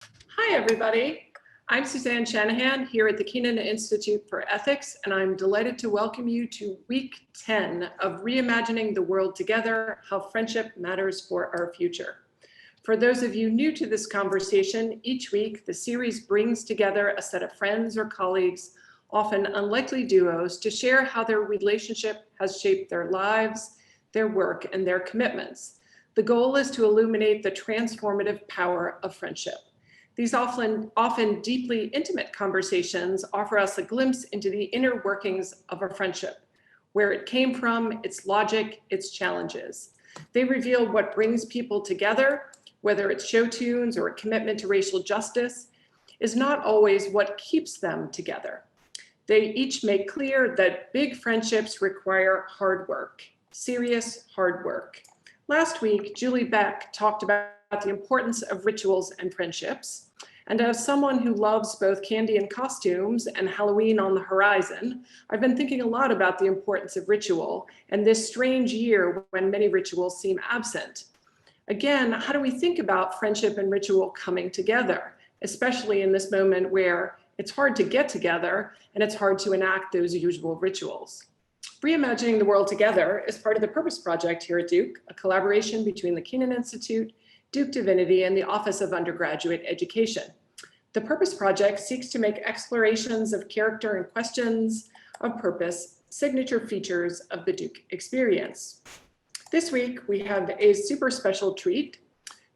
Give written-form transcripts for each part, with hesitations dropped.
Hi, everybody. I'm Suzanne Shanahan here at the Keenan Institute for Ethics, and I'm delighted to welcome you to week 10 of Reimagining the World Together, How Friendship Matters for Our Future. For those of you new to this conversation, each week the series brings together a set of friends or colleagues, often unlikely duos, to share how their relationship has shaped their lives, their work, and their commitments. The goal is to illuminate the transformative power of friendship. These often deeply intimate conversations offer us a glimpse into the inner workings of a friendship, where it came from, its logic, its challenges. They reveal what brings people together, whether it's show tunes or a commitment to racial justice, is not always what keeps them together. They each make clear that big friendships require hard work, serious hard work. Last week, Julie Beck talked about the importance of rituals and friendships. And as someone who loves both candy and costumes and Halloween on the horizon, I've been thinking a lot about the importance of ritual and this strange year when many rituals seem absent. Again, how do we think about friendship and ritual coming together, especially in this moment where it's hard to get together and it's hard to enact those usual rituals? Reimagining the World Together is part of the Purpose Project here at Duke, a collaboration between the Keenan Institute, Duke Divinity, and the Office of Undergraduate Education. The Purpose Project seeks to make explorations of character and questions of purpose signature features of the Duke experience. This week, we have a super special treat,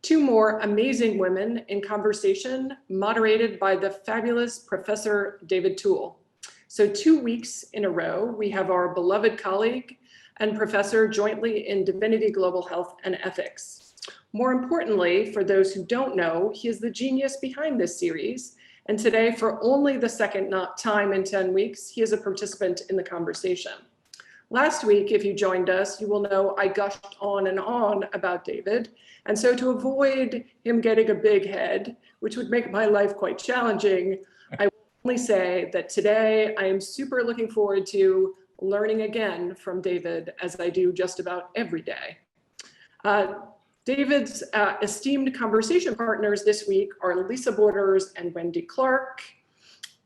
two more amazing women in conversation moderated by the fabulous Professor David Toole. So 2 weeks in a row, we have our beloved colleague and professor jointly in Divinity Global Health and Ethics. More importantly, for those who don't know, he is the genius behind this series. And today, for only the second time in 10 weeks, he is a participant in the conversation. Last week, if you joined us, you will know I gushed on and on about David. And so to avoid him getting a big head, which would make my life quite challenging, I will only say that today I am super looking forward to learning again from David, as I do just about every day. David's esteemed conversation partners this week are Lisa Borders and Wendy Clark.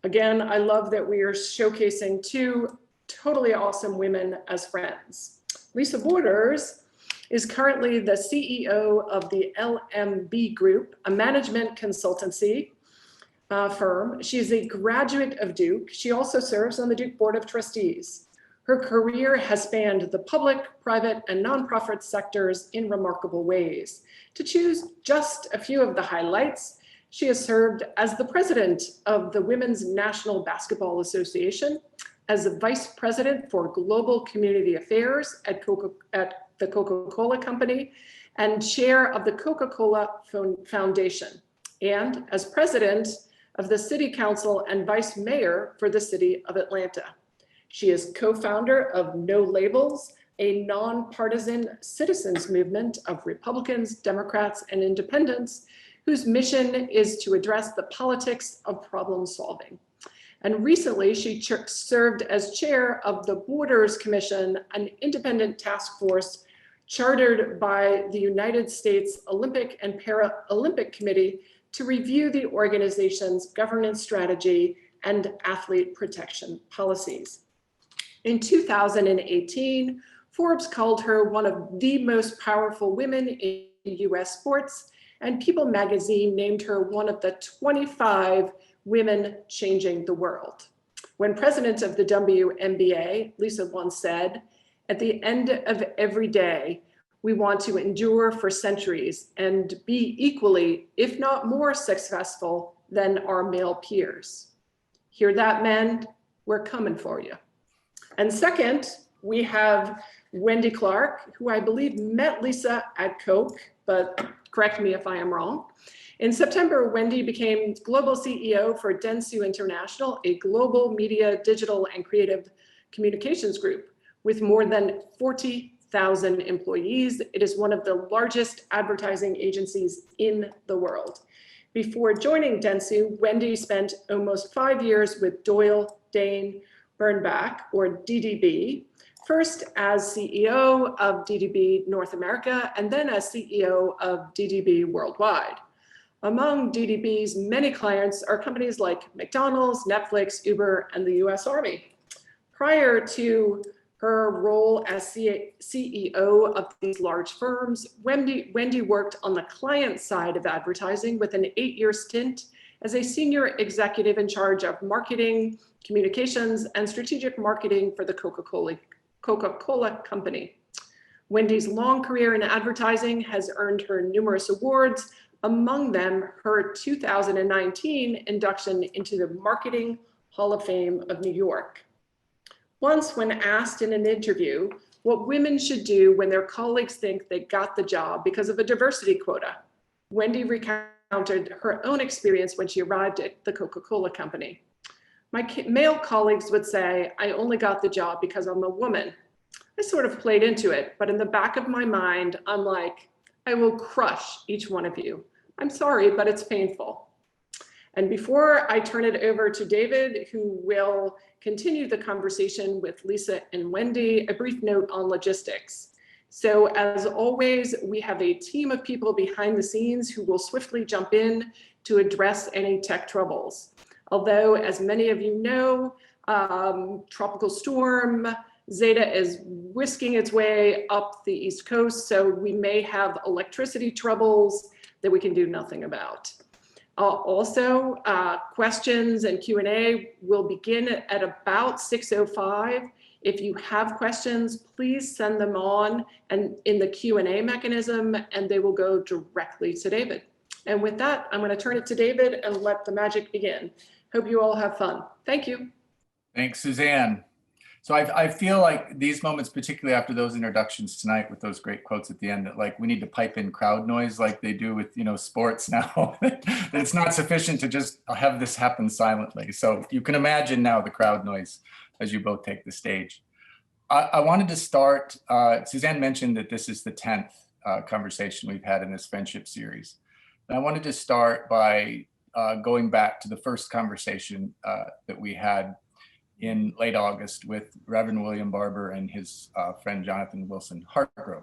Again, I love that we are showcasing two totally awesome women as friends. Lisa Borders is currently the CEO of the LMB Group, a management consultancy firm. She is a graduate of Duke. She also serves on the Duke Board of Trustees. Her career has spanned the public, private, and nonprofit sectors in remarkable ways. To choose just a few of the highlights, she has served as the president of the Women's National Basketball Association, as the vice president for global community affairs at the Coca-Cola Company, and chair of the Coca-Cola Foundation, and as president of the city council and vice mayor for the city of Atlanta. She is co-founder of No Labels, a nonpartisan citizens movement of Republicans, Democrats, and independents, whose mission is to address the politics of problem solving. And recently, she served as chair of the Borders Commission, an independent task force chartered by the United States Olympic and Paralympic Committee to review the organization's governance strategy and athlete protection policies. In 2018, Forbes called her one of the most powerful women in US sports, and People magazine named her one of the 25 women changing the world. When president of the WNBA, Lisa once said, "At the end of every day, we want to endure for centuries and be equally, if not more successful than our male peers." Hear that, men? We're coming for you. And second, we have Wendy Clark, who I believe met Lisa at Coke, but correct me if I am wrong. In September, Wendy became global CEO for Dentsu International, a global media, digital, and creative communications group with more than 40,000 employees. It is one of the largest advertising agencies in the world. Before joining Dentsu, Wendy spent almost 5 years with Doyle, Dane, Bernbach, or DDB, first as CEO of DDB North America, and then as CEO of DDB Worldwide. Among DDB's many clients are companies like McDonald's, Netflix, Uber, and the US Army. Prior to her role as CEO of these large firms, Wendy worked on the client side of advertising with an 8-year stint as a senior executive in charge of marketing, communications, and strategic marketing for the Coca-Cola Company. Wendy's long career in advertising has earned her numerous awards, among them her 2019 induction into the Marketing Hall of Fame of New York. Once, when asked in an interview what women should do when their colleagues think they got the job because of a diversity quota, Wendy recounted her own experience when she arrived at the Coca-Cola Company. My male colleagues would say, I only got the job because I'm a woman. I sort of played into it, but in the back of my mind, I'm like, I will crush each one of you. I'm sorry, but it's painful. And before I turn it over to David, who will continue the conversation with Lisa and Wendy, a brief note on logistics. So as always, we have a team of people behind the scenes who will swiftly jump in to address any tech troubles. Although, as many of you know, Tropical Storm Zeta is whisking its way up the East Coast, so we may have electricity troubles that we can do nothing about. Also, questions and Q&A will begin at about 6:05. If you have questions, please send them on and in the Q&A mechanism, and they will go directly to David. And with that, I'm going to turn it to David and let the magic begin. Hope you all have fun. Thank you. Thanks, Suzanne. So I feel like these moments, particularly after those introductions tonight with those great quotes at the end, that like we need to pipe in crowd noise like they do with, sports now. It's not sufficient to just have this happen silently. So you can imagine now the crowd noise as you both take the stage. I wanted to start, Suzanne mentioned that this is the 10th conversation we've had in this friendship series. And I wanted to start by going back to the first conversation that we had in late August with Reverend William Barber and his friend Jonathan Wilson Hartgrove.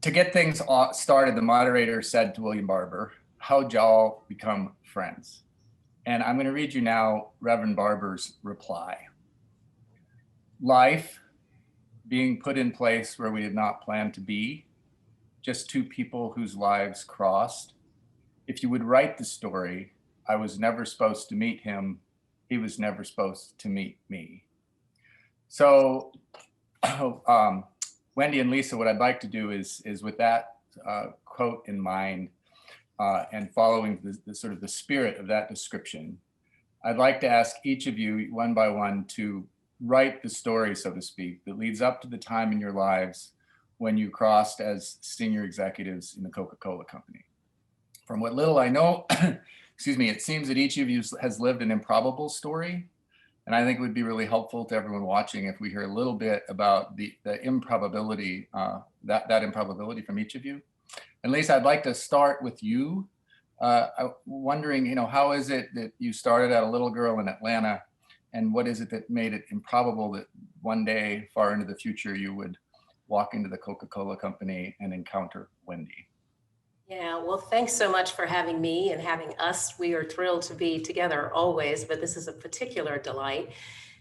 To get things started, the moderator said to William Barber, how'd y'all become friends? And I'm going to read you now Reverend Barber's reply. Life being put in place where we did not plan to be, just two people whose lives crossed. If you would write the story, I was never supposed to meet him. He was never supposed to meet me. So Wendy and Lisa, what I'd like to do is with that quote in mind and following the sort of the spirit of that description, I'd like to ask each of you one by one to write the story, so to speak, that leads up to the time in your lives when you crossed as senior executives in the Coca-Cola Company. From what little I know, excuse me, it seems that each of you has lived an improbable story. And I think it would be really helpful to everyone watching if we hear a little bit about the improbability, that improbability from each of you. And Lisa, I'd like to start with you. Wondering, how is it that you started out a little girl in Atlanta, and what is it that made it improbable that one day far into the future you would walk into the Coca-Cola Company and encounter Wendy? Yeah, well, thanks so much for having me and having us. We are thrilled to be together always, but this is a particular delight.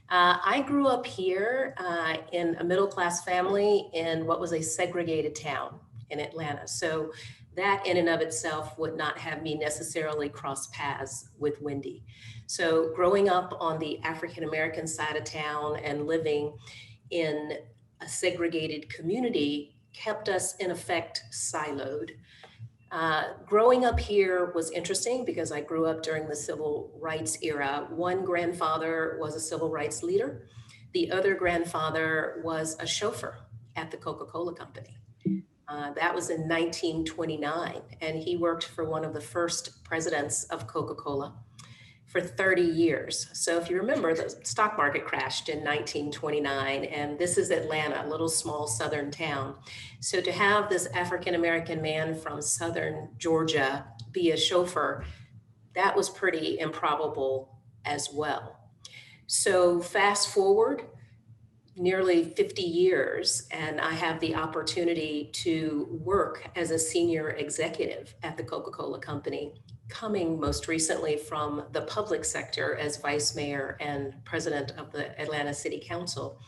I grew up here in a middle-class family in what was a segregated town in Atlanta. So that in and of itself would not have me necessarily cross paths with Wendy. So growing up on the African-American side of town and living in a segregated community kept us in effect siloed. Growing up here was interesting because I grew up during the civil rights era. One grandfather was a civil rights leader. The other grandfather was a chauffeur at the Coca-Cola Company. That was in 1929, and he worked for one of the first presidents of Coca-Cola for 30 years. So if you remember, the stock market crashed in 1929, and this is Atlanta, a little small southern town. So to have this African-American man from southern Georgia be a chauffeur, that was pretty improbable as well. So fast forward, nearly 50 years, and I have the opportunity to work as a senior executive at the Coca-Cola Company, coming most recently from the public sector as vice mayor and president of the Atlanta City Council.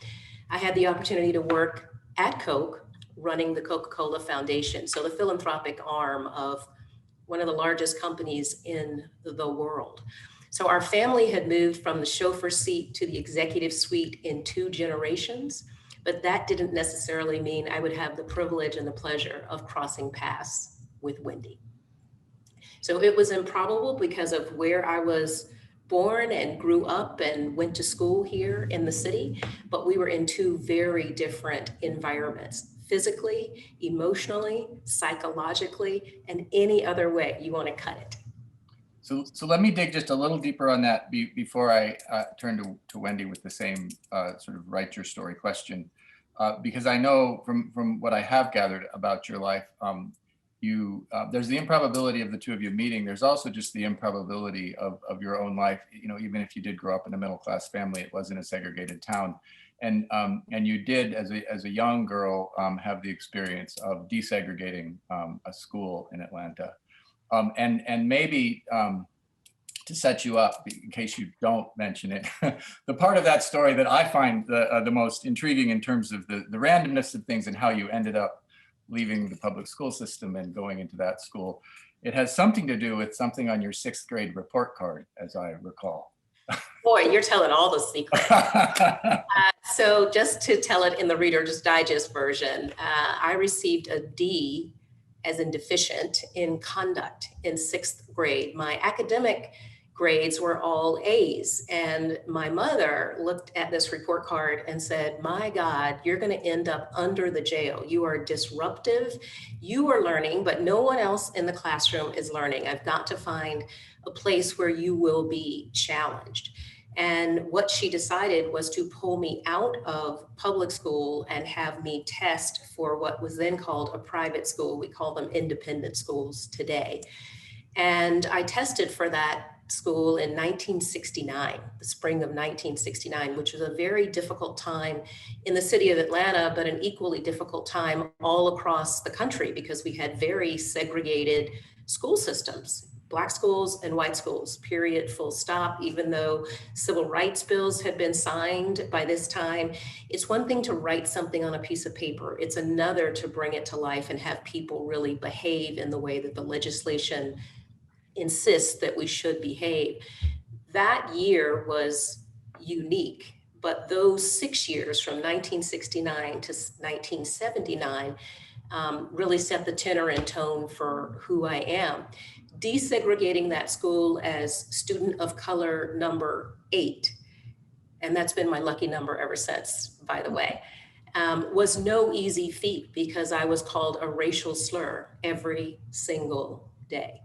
I had the opportunity to work at Coke, running the Coca-Cola Foundation, so the philanthropic arm of one of the largest companies in the world. So our family had moved from the chauffeur seat to the executive suite in 2 generations, but that didn't necessarily mean I would have the privilege and the pleasure of crossing paths with Wendy. So it was improbable because of where I was born and grew up and went to school here in the city, but we were in 2 very different environments, physically, emotionally, psychologically, and any other way you want to cut it. So let me dig just a little deeper on that before I turn to Wendy with the same sort of write your story question, because I know from what I have gathered about your life, there's the improbability of the 2 of you meeting. There's also just the improbability of your own life. You know, even if you did grow up in a middle-class family, it wasn't a segregated town, and you did as a young girl have the experience of desegregating a school in Atlanta. And maybe to set you up, in case you don't mention it, the part of that story that I find the most intriguing in terms of the randomness of things and how you ended up leaving the public school system and going into that school, it has something to do with something on your 6th grade report card, as I recall. Boy, you're telling all the secrets. So just to tell it in the Reader's Digest version, I received a D, as in deficient, in conduct in 6th grade. My academic grades were all A's, and my mother looked at this report card and said, my God, you're going to end up under the jail. You are disruptive. You are learning, but no one else in the classroom is learning. I've got to find a place where you will be challenged. And what she decided was to pull me out of public school and have me test for what was then called a private school. We call them independent schools today. And I tested for that school in 1969, the spring of 1969, which was a very difficult time in the city of Atlanta, but an equally difficult time all across the country because we had very segregated school systems. Black schools and white schools, period, full stop. Even though civil rights bills had been signed by this time, it's one thing to write something on a piece of paper. It's another to bring it to life and have people really behave in the way that the legislation insists that we should behave. That year was unique, but those 6 years from 1969 to 1979 really set the tenor and tone for who I am. Desegregating that school as student of color number 8, and that's been my lucky number ever since, by the way, was no easy feat because I was called a racial slur every single day.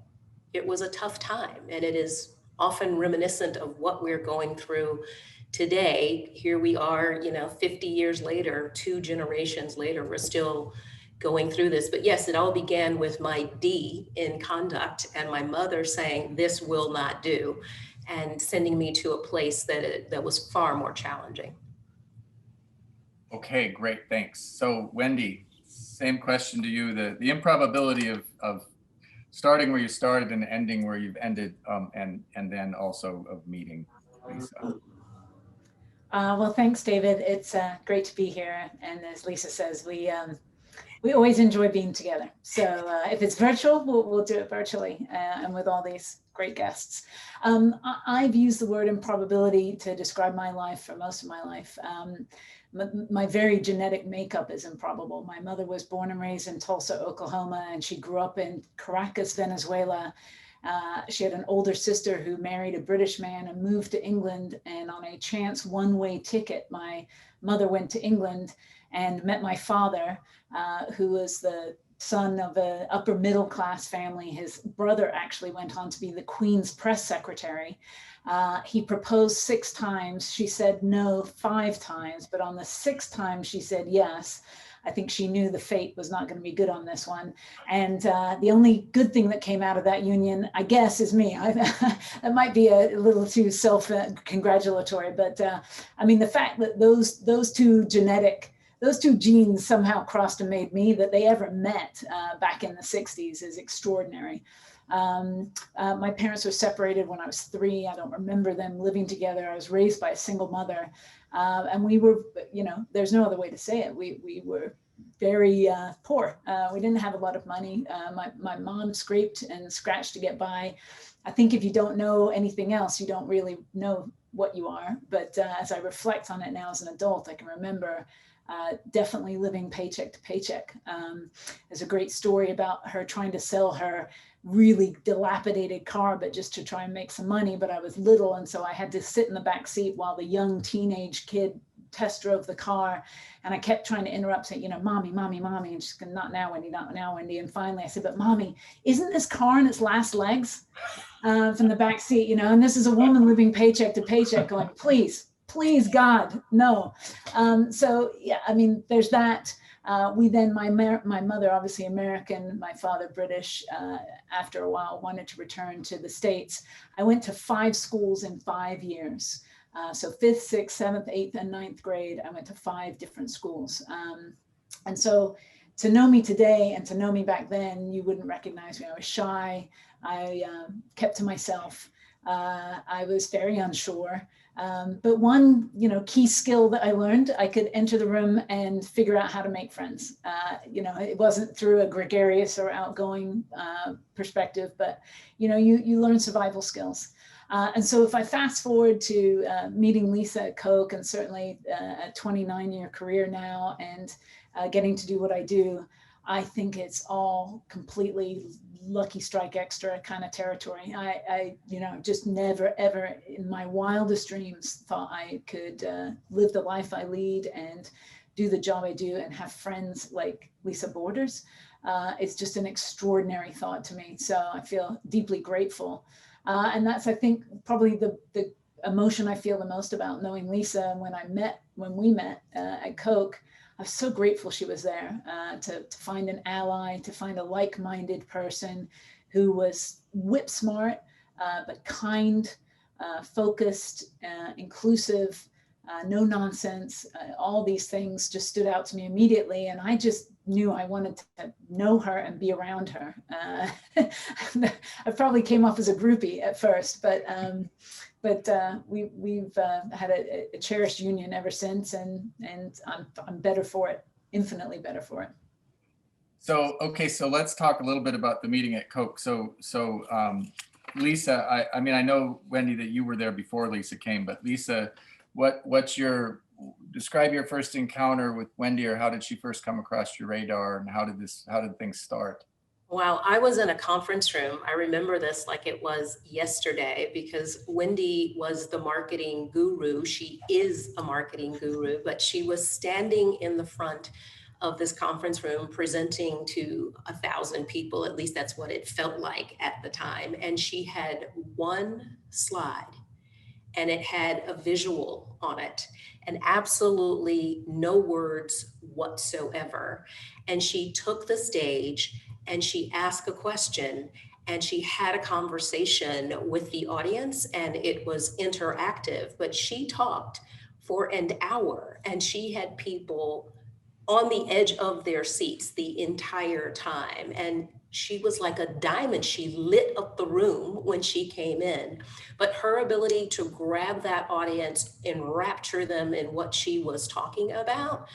It was a tough time, and it is often reminiscent of what we're going through today. Here we are, 50 years later, 2 generations later, we're still going through this. But yes, it all began with my D in conduct and my mother saying, this will not do, and sending me to a place that was far more challenging. Okay, great, thanks. So Wendy, same question to you, the improbability of starting where you started and ending where you've ended, and then also of meeting Lisa. Well, thanks, David. It's great to be here. And as Lisa says, we always enjoy being together. So if it's virtual, we'll do it virtually and with all these great guests. I've used the word improbability to describe my life for most of my life. My very genetic makeup is improbable. My mother was born and raised in Tulsa, Oklahoma, and she grew up in Caracas, Venezuela. She had an older sister who married a British man and moved to England. And on a chance one-way ticket, my mother went to England and met my father, who was the son of an upper middle class family. His brother actually went on to be the Queen's press secretary. He proposed 6 times. She said no 5 times, but on the 6th time she said yes. I think she knew the fate was not going to be good on this one. And the only good thing that came out of that union, I guess, is me. That might be a little too self-congratulatory, but I mean, the fact that those two genes somehow crossed and made me, that they ever met back in the 60s, is extraordinary. My parents were separated when I was 3. I don't remember them living together. I was raised by a single mother. And we were, there's no other way to say it. We were very poor. We didn't have a lot of money. My mom scraped and scratched to get by. I think if you don't know anything else, you don't really know what you are. But as I reflect on it now as an adult, I can remember definitely living paycheck to paycheck. There's a great story about her trying to sell her really dilapidated car, but just to try and make some money. But I was little, and so I had to sit in the back seat while the young teenage kid test drove the car. And I kept trying to interrupt, saying, mommy, mommy, mommy. And she's going, not now, Wendy, not now, Wendy. And finally I said, but mommy, isn't this car in its last legs? From the back seat, and this is a woman living paycheck to paycheck going, please, God, no. So yeah, I mean, there's that. My mother, obviously American, my father British, after a while wanted to return to the States. I went to 5 schools in 5 years. So 5th, 6th, 7th, 8th, and 9th grade, I went to 5 different schools. And so to know me today and to know me back then, you wouldn't recognize me. I was shy. I kept to myself. I was very unsure. But one, key skill that I learned, I could enter the room and figure out how to make friends. It wasn't through a gregarious or outgoing perspective, but, you learn survival skills. And so if I fast forward to meeting Lisa at Coke, and certainly a 29-year career now, and getting to do what I do, I think it's all completely lucky strike extra kind of territory. I just never, ever in my wildest dreams thought I could live the life I lead and do the job I do and have friends like Lisa Borders. It's just an extraordinary thought to me. So I feel deeply grateful. And that's, I think, probably the emotion I feel the most about knowing Lisa. When we met at Coke, I was so grateful she was there to find an ally, to find a like-minded person who was whip smart, but kind, focused, inclusive, no nonsense. All these things just stood out to me immediately. And I just knew I wanted to know her and be around her. I probably came off as a groupie at first, but we've had a cherished union ever since, and I'm better for it, infinitely better for it. So, okay, so let's talk a little bit about the meeting at Coke. So Lisa, I mean, I know, Wendy, that you were there before Lisa came, but Lisa, describe your first encounter with Wendy, or how did she first come across your radar, and how did things start? Wow, I was in a conference room. I remember this like it was yesterday, because Wendy was the marketing guru. She is a marketing guru, but she was standing in the front of this conference room presenting to 1,000 people. At least that's what it felt like at the time. And she had one slide, and it had a visual on it, and absolutely no words whatsoever. And she took the stage and she asked a question, and she had a conversation with the audience, and it was interactive, but she talked for an hour, and she had people on the edge of their seats the entire time. And she was like a diamond. She lit up the room when she came in, but her ability to grab that audience, enrapture them in what she was talking about,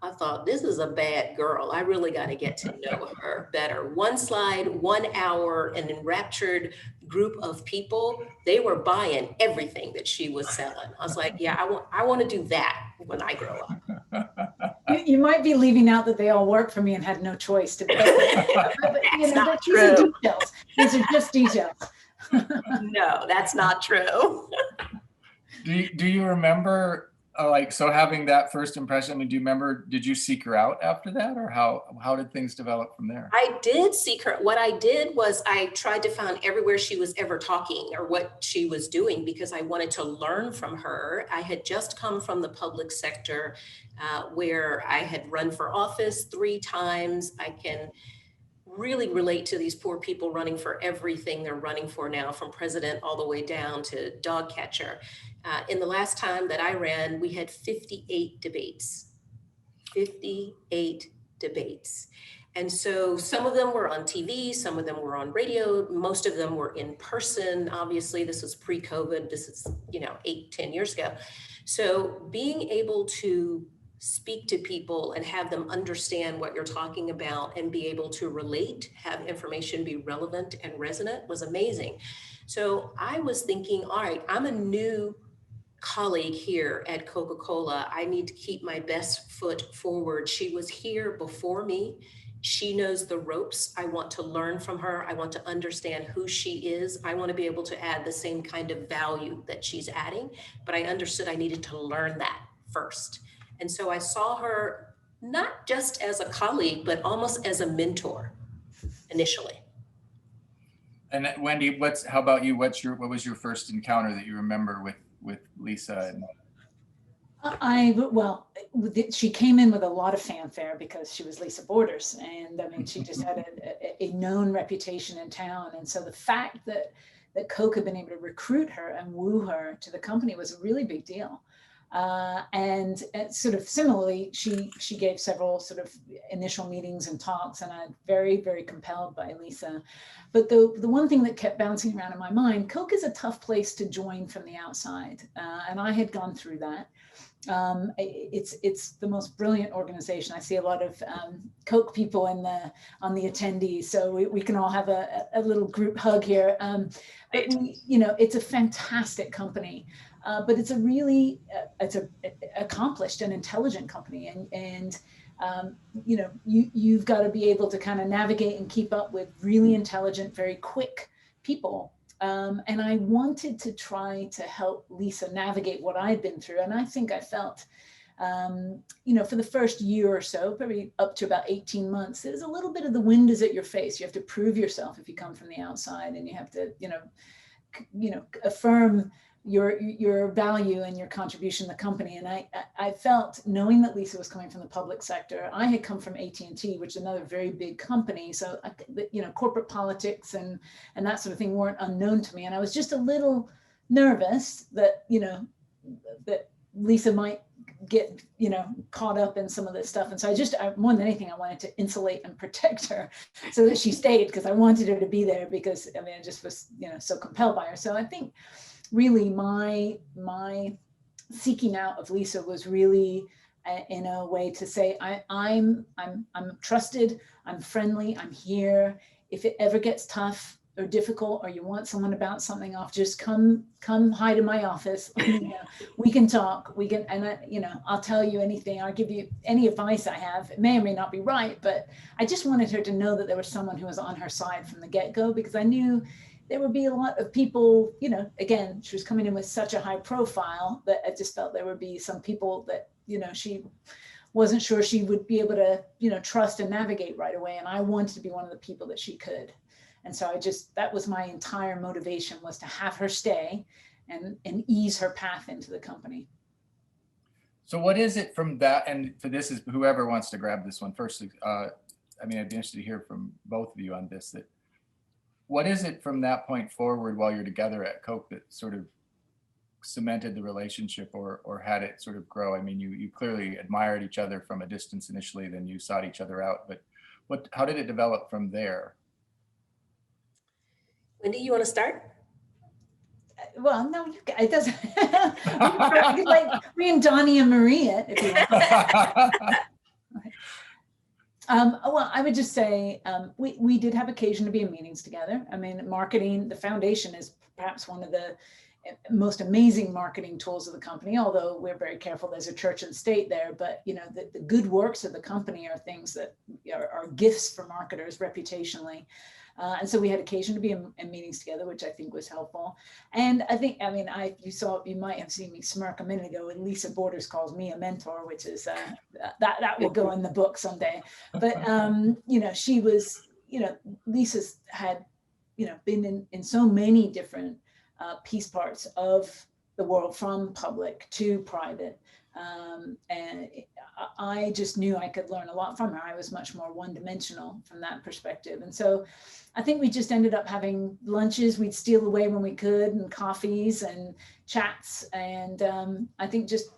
I thought, this is a bad girl. I really got to get to know her better. One slide, 1 hour, an enraptured group of people. They were buying everything that she was selling. I was like, yeah, I want to do that when I grow up. You might be leaving out that they all work for me and had no choice to. That's not these true. are details. These are just details. No, that's not true. Do you remember Like, so having that first impression, I mean, do you remember, did you seek her out after that, or how did things develop from there? I did seek her. What I did was I tried to find everywhere she was ever talking or what she was doing because I wanted to learn from her. I had just come from the public sector where I had run for office 3 times. I can really relate to these poor people running for everything they're running for now, from president all the way down to dog catcher. In the last time that I ran, we had 58 debates. 58 debates. And so some of them were on TV, some of them were on radio, most of them were in person. Obviously, this was pre-COVID, this is 8-10 years ago. So being able to speak to people and have them understand what you're talking about and be able to relate, have information be relevant and resonant was amazing. So I was thinking, all right, I'm a new colleague here at Coca-Cola. I need to keep my best foot forward. She was here before me. She knows the ropes. I want to learn from her. I want to understand who she is. I want to be able to add the same kind of value that she's adding, but I understood I needed to learn that first. And so I saw her not just as a colleague, but almost as a mentor initially. And Wendy, how about you? What was your first encounter that you remember with Lisa? She came in with a lot of fanfare because she was Lisa Borders, and I mean, she just had a known reputation in town. And so the fact that Coke had been able to recruit her and woo her to the company was a really big deal. And sort of similarly, she gave several sort of initial meetings and talks, and I'm very, very compelled by Lisa. But the one thing that kept bouncing around in my mind, Coke is a tough place to join from the outside, and I had gone through that. It's the most brilliant organization. I see a lot of Coke people on the attendees, so we can all have a little group hug here. But it's a fantastic company. But it's a really, it's a accomplished and intelligent company, and you've got to be able to kind of navigate and keep up with really intelligent, very quick people. And I wanted to try to help Lisa navigate what I'd been through, and I think I felt, for the first year or so, probably up to about 18 months, there's a little bit of the wind is at your face. You have to prove yourself if you come from the outside, and you have to, affirm your value and your contribution to the company. And I felt, knowing that Lisa was coming from the public sector, I had come from AT&T, which is another very big company. So, corporate politics and that sort of thing weren't unknown to me. And I was just a little nervous that, that Lisa might get, caught up in some of this stuff. And so more than anything, I wanted to insulate and protect her so that she stayed, because I wanted her to be there, because I just was, so compelled by her. So I think really my seeking out of Lisa was really in a way to say, I'm trusted, I'm friendly, I'm here. If it ever gets tough or difficult, or you want someone to bounce something off, just come hide in my office. We can talk. I'll tell you anything. I'll give you any advice I have. It may or may not be right, but I just wanted her to know that there was someone who was on her side from the get-go, because I knew there would be a lot of people, again, she was coming in with such a high profile that I just felt there would be some people that, she wasn't sure she would be able to, trust and navigate right away. And I wanted to be one of the people that she could. And so that was my entire motivation, was to have her stay and ease her path into the company. So what is it from that? And for this is whoever wants to grab this one first. I'd be interested to hear from both of you on this. What is it from that point forward while you're together at Coke that sort of cemented the relationship or had it sort of grow? I mean, you clearly admired each other from a distance initially, then you sought each other out, but how did it develop from there? Wendy, you want to start? Well, no, it doesn't. Like me and Donnie and Maria, if you want. Well, I would just say we did have occasion to be in meetings together. I mean, marketing, the foundation is perhaps one of the most amazing marketing tools of the company, although we're very careful, there's a church and state there, but the good works of the company are things that are gifts for marketers reputationally. And so we had occasion to be in meetings together, which I think was helpful. And I think, I mean, you might have seen me smirk a minute ago when Lisa Borders calls me a mentor, which is, that will go in the book someday. But, you know, she was, you know, Lisa's had, you know, been in so many different piece parts of the world, from public to private. And I just knew I could learn a lot from her. I was much more one-dimensional from that perspective. And so I think we just ended up having lunches. We'd steal away when we could, and coffees and chats. And I think just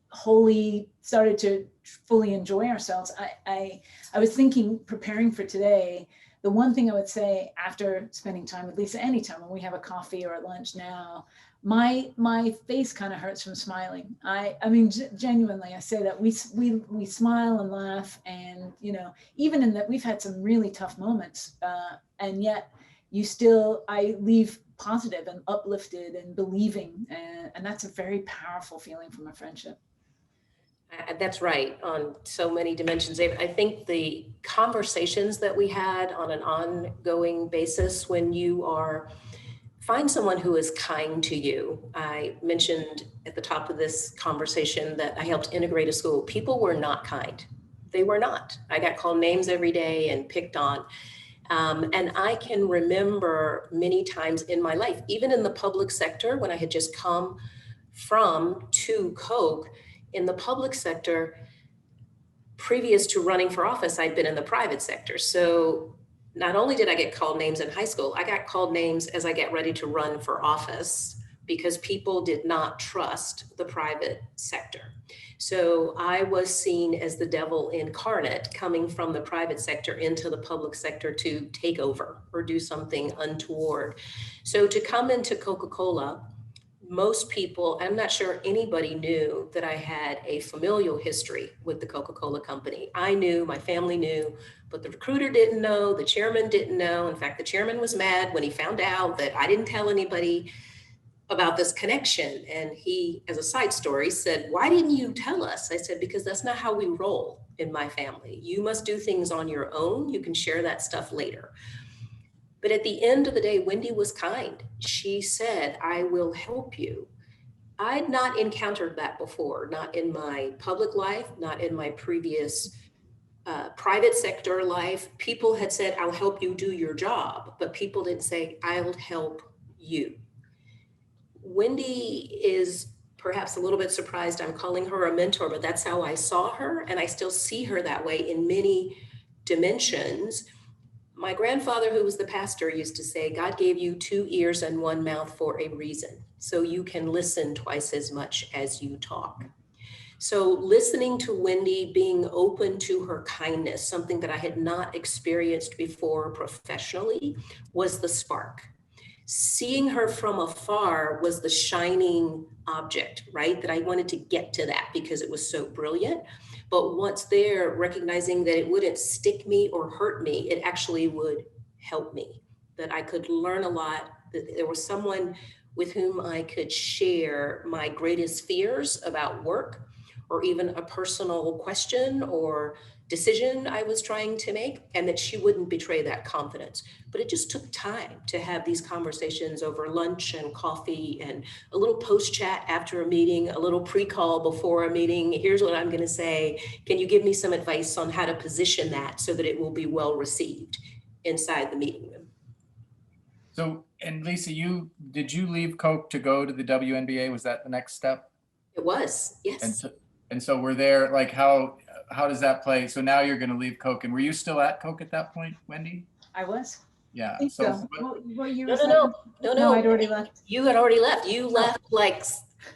wholly started to fully enjoy ourselves. I was thinking, preparing for today, the one thing I would say after spending time with Lisa, anytime when we have a coffee or a lunch now, my face kind of hurts from smiling. I mean, genuinely, I say that we smile and laugh, and, you know, even in that we've had some really tough moments, and yet I leave positive and uplifted and believing, and that's a very powerful feeling from a friendship. That's right, on so many dimensions. I think the conversations that we had on an ongoing basis, when you find someone who is kind to you. I mentioned at the top of this conversation that I helped integrate a school. People were not kind. They were not. I got called names every day and picked on. And I can remember many times in my life, even in the public sector, when I had just come to Coke, in the public sector, previous to running for office, I'd been in the private sector. So not only did I get called names in high school, I got called names as I get ready to run for office, because people did not trust the private sector. So I was seen as the devil incarnate, coming from the private sector into the public sector to take over or do something untoward. So to come into Coca-Cola, most people, I'm not sure anybody knew that I had a familial history with the Coca-Cola company. I knew, my family knew, but the recruiter didn't know, the chairman didn't know. In fact, the chairman was mad when he found out that I didn't tell anybody about this connection. And he, as a side story, said, "Why didn't you tell us?" I said, "Because that's not how we roll in my family. You must do things on your own. You can share that stuff later." But at the end of the day, Wendy was kind. She said, "I will help you." I'd not encountered that before, not in my public life, not in my previous private sector life. People had said, "I'll help you do your job," but people didn't say, "I'll help you." Wendy is perhaps a little bit surprised I'm calling her a mentor, but that's how I saw her, and I still see her that way in many dimensions. My grandfather, who was the pastor, used to say, "God gave you 2 ears and 1 mouth for a reason, so you can listen twice as much as you talk." So listening to Wendy, being open to her kindness, something that I had not experienced before professionally, was the spark. Seeing her from afar was the shining object, right? That I wanted to get to that because it was so brilliant. But once there, recognizing that it wouldn't stick me or hurt me, it actually would help me, that I could learn a lot, that there was someone with whom I could share my greatest fears about work, or even a personal question or decision I was trying to make, and that she wouldn't betray that confidence. But it just took time to have these conversations over lunch and coffee and a little post chat after a meeting, a little pre-call before a meeting. Here's what I'm going to say. Can you give me some advice on how to position that so that it will be well received inside the meeting room? So, and Lisa, did you leave Coke to go to the WNBA? Was that the next step? It was, yes. And so we're there, like, how does that play? So now you're going to leave Coke, and were you still at Coke at that point, Wendy? I was. Yeah. So. What year was No, that? No, I'd already left. You had already left. You left like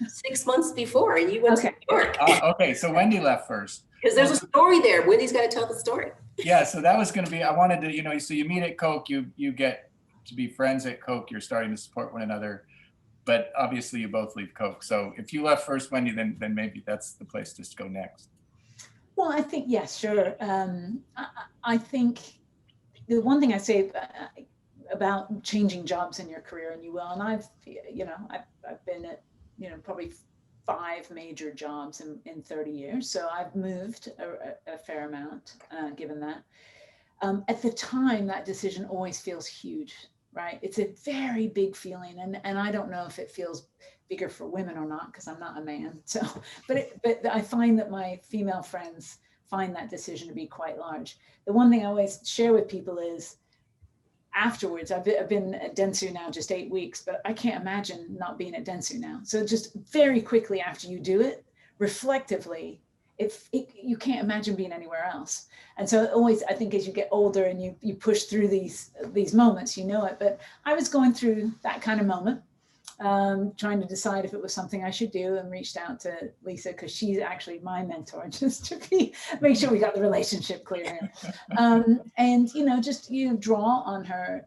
6 months before, and you went to New York. Okay, so Wendy left first. Because there's a story there. Wendy's got to tell the story. Yeah, so that was going to be, I wanted to, so you meet at Coke, you get to be friends at Coke, you're starting to support one another, but obviously you both leave Coke. So if you left first, Wendy, then maybe that's the place to go next. Well, I think, yes, sure. I think the one thing I say about changing jobs in your career, and you will, and I've been at, probably 5 major jobs in 30 years. So I've moved a fair amount, given that. At the time, that decision always feels huge, right? It's a very big feeling. And I don't know if it feels bigger for women or not, because I'm not a man. So, but I find that my female friends find that decision to be quite large. The one thing I always share with people is afterwards, I've been at Dentsu now just 8 weeks, but I can't imagine not being at Dentsu now. So just very quickly after you do it, reflectively, you can't imagine being anywhere else. And so always, I think as you get older and you push through these moments, you know it. But I was going through that kind of moment, trying to decide if it was something I should do, and reached out to Lisa because she's actually my mentor, just to make sure we got the relationship clear here. And just draw on her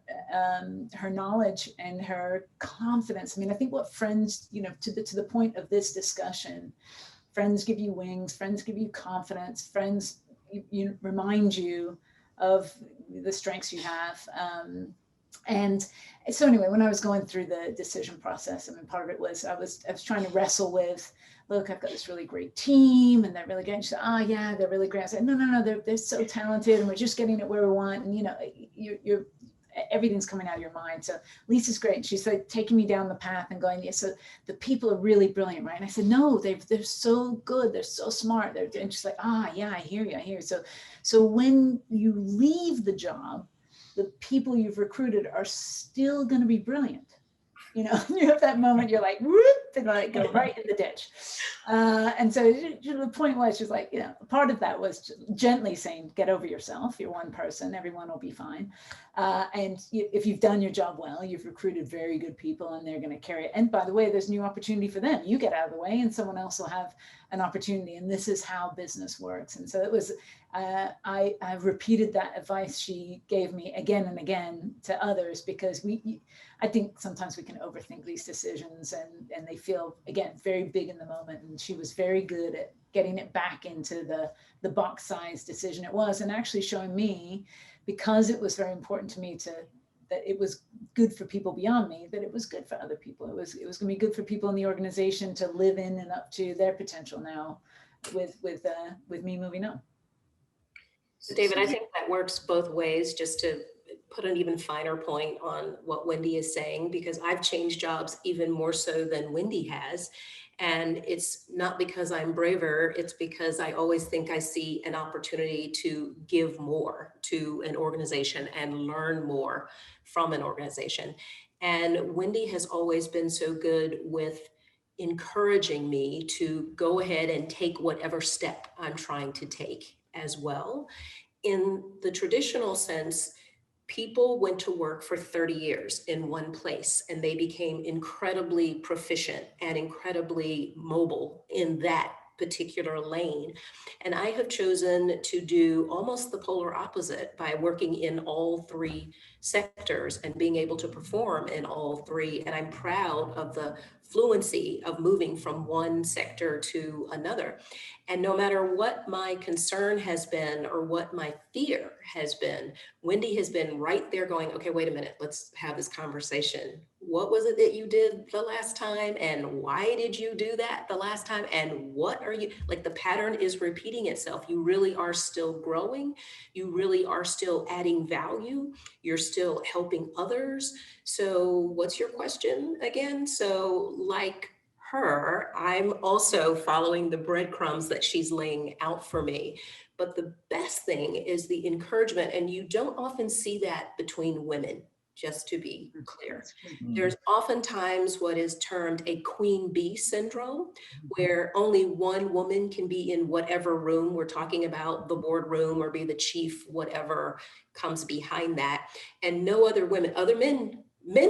knowledge and her confidence. I mean, I think what friends, to the point of this discussion, friends give you wings, friends give you confidence, friends remind you of the strengths you have. And so anyway, when I was going through the decision process, I mean, part of it was I was trying to wrestle with, look, I've got this really great team and they're really great. And she said, oh yeah, they're really great. I said, no, they're so talented and we're just getting it where we want. And you're everything's coming out of your mind. So Lisa's great. She's like taking me down the path and going, yeah, so the people are really brilliant, right? And I said, no, they're so good. They're so smart. And she's like, yeah, I hear you. So when you leave the job, the people you've recruited are still going to be brilliant. You have that moment, you're like, whoop, and like go right in the ditch. And so the point was, she's like, part of that was gently saying, get over yourself. You're one person, everyone will be fine. And if you've done your job well, you've recruited very good people and they're going to carry it. And by the way, there's new opportunity for them. You get out of the way and someone else will have an opportunity. And this is how business works. And so it was, I've repeated that advice she gave me again and again to others, because I think sometimes we can overthink these decisions and they feel, again, very big in the moment. And she was very good at getting it back into the box size decision it was, and actually showing me, because it was very important to me that it was good for people beyond me, that it was good for other people. It was going to be good for people in the organization to live in and up to their potential now with me moving on. So David, I think that works both ways, just to put an even finer point on what Wendy is saying, because I've changed jobs even more so than Wendy has. And it's not because I'm braver, it's because I always think I see an opportunity to give more to an organization and learn more from an organization. And Wendy has always been so good with encouraging me to go ahead and take whatever step I'm trying to take as well. In the traditional sense, people went to work for 30 years in one place and they became incredibly proficient and incredibly mobile in that particular lane. And I have chosen to do almost the polar opposite by working in all three sectors and being able to perform in all three. And I'm proud of the fluency of moving from one sector to another. And no matter what my concern has been or what my fear has been, Wendy has been right there going, okay, wait a minute, let's have this conversation. What was it that you did the last time? And why did you do that the last time? And what are you, like, the pattern is repeating itself. You really are still growing. You really are still adding value. You're still helping others. So what's your question again? So like her, I'm also following the breadcrumbs that she's laying out for me. But the best thing is the encouragement. And you don't often see that between women, just to be clear. There's oftentimes what is termed a queen bee syndrome, where only one woman can be in whatever room we're talking about, the boardroom, or be the chief, whatever comes behind that. And no other women, other men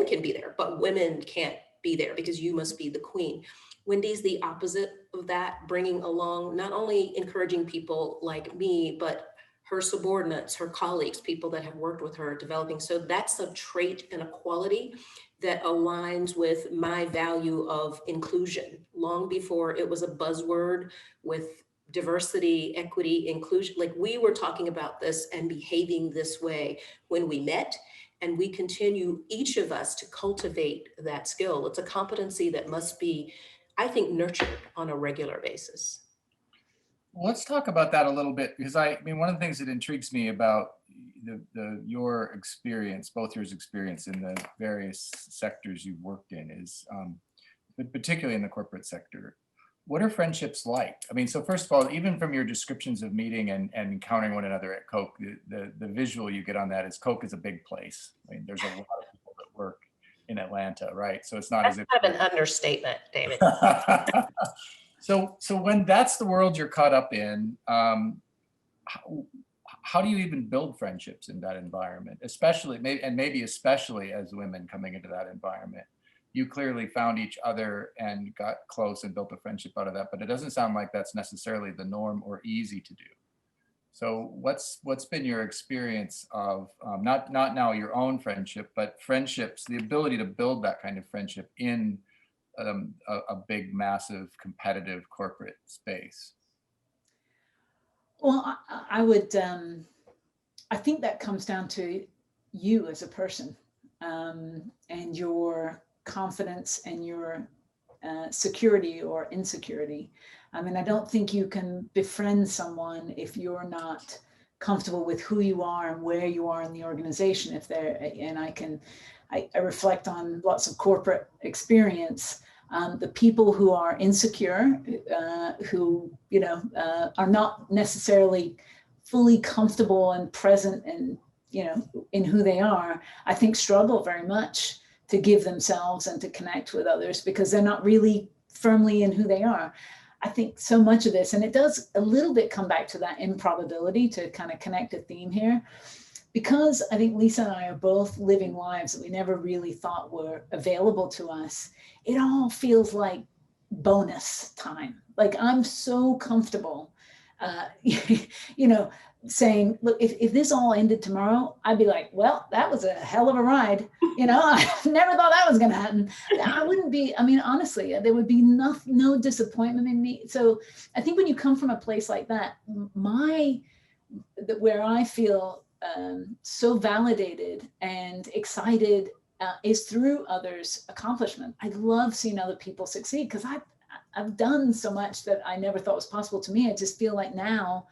can be there, but women can't be there because you must be the queen. Wendy's the opposite of that, bringing along, not only encouraging people like me, but her subordinates, her colleagues, people that have worked with her developing. So that's a trait and a quality that aligns with my value of inclusion, long before it was a buzzword with diversity, equity, inclusion. Like, we were talking about this and behaving this way when we met, and we continue, each of us, to cultivate that skill. It's a competency that must be, I think, nurtured on a regular basis. Let's talk about that a little bit, because I mean, one of the things that intrigues me about your experience, both yours experience in the various sectors you've worked in is, but particularly in the corporate sector, what are friendships like? I mean, so first of all, even from your descriptions of meeting and encountering one another at Coke, the visual you get on that is Coke is a big place. I mean, there's a lot of people that work in Atlanta, right? So it's not That's as if kind of an understatement, David. so when that's the world you're caught up in, how do you even build friendships in that environment, especially maybe especially as women coming into that environment? You clearly found each other and got close and built a friendship out of that, but it doesn't sound like that's necessarily the norm or easy to do. So what's been your experience of not now your own friendship, but friendships, the ability to build that kind of friendship in a big, massive, competitive corporate space? Well, I would, I think that comes down to you as a person, and your confidence and your security or insecurity. I mean, I don't think you can befriend someone if you're not comfortable with who you are and where you are in the organization. If they're, and I reflect on lots of corporate experience. The people who are insecure, who, you know, are not necessarily fully comfortable and present and, you know, in who they are, I think struggle very much to give themselves and to connect with others because they're not really firmly in who they are. I think so much of this, and it does a little bit come back to that improbability, to kind of connect a theme here, because I think Lisa and I are both living lives that we never really thought were available to us. It all feels like bonus time. Like I'm so comfortable, you know, saying, look, if this all ended tomorrow, I'd be like, well, that was a hell of a ride. You know, I never thought that was going to happen. I wouldn't be, I mean, honestly, there would be no disappointment in me. So I think when you come from a place like that, where I feel so validated and excited is through others' accomplishment. I love seeing other people succeed because I've done so much that I never thought was possible to me. I just feel like now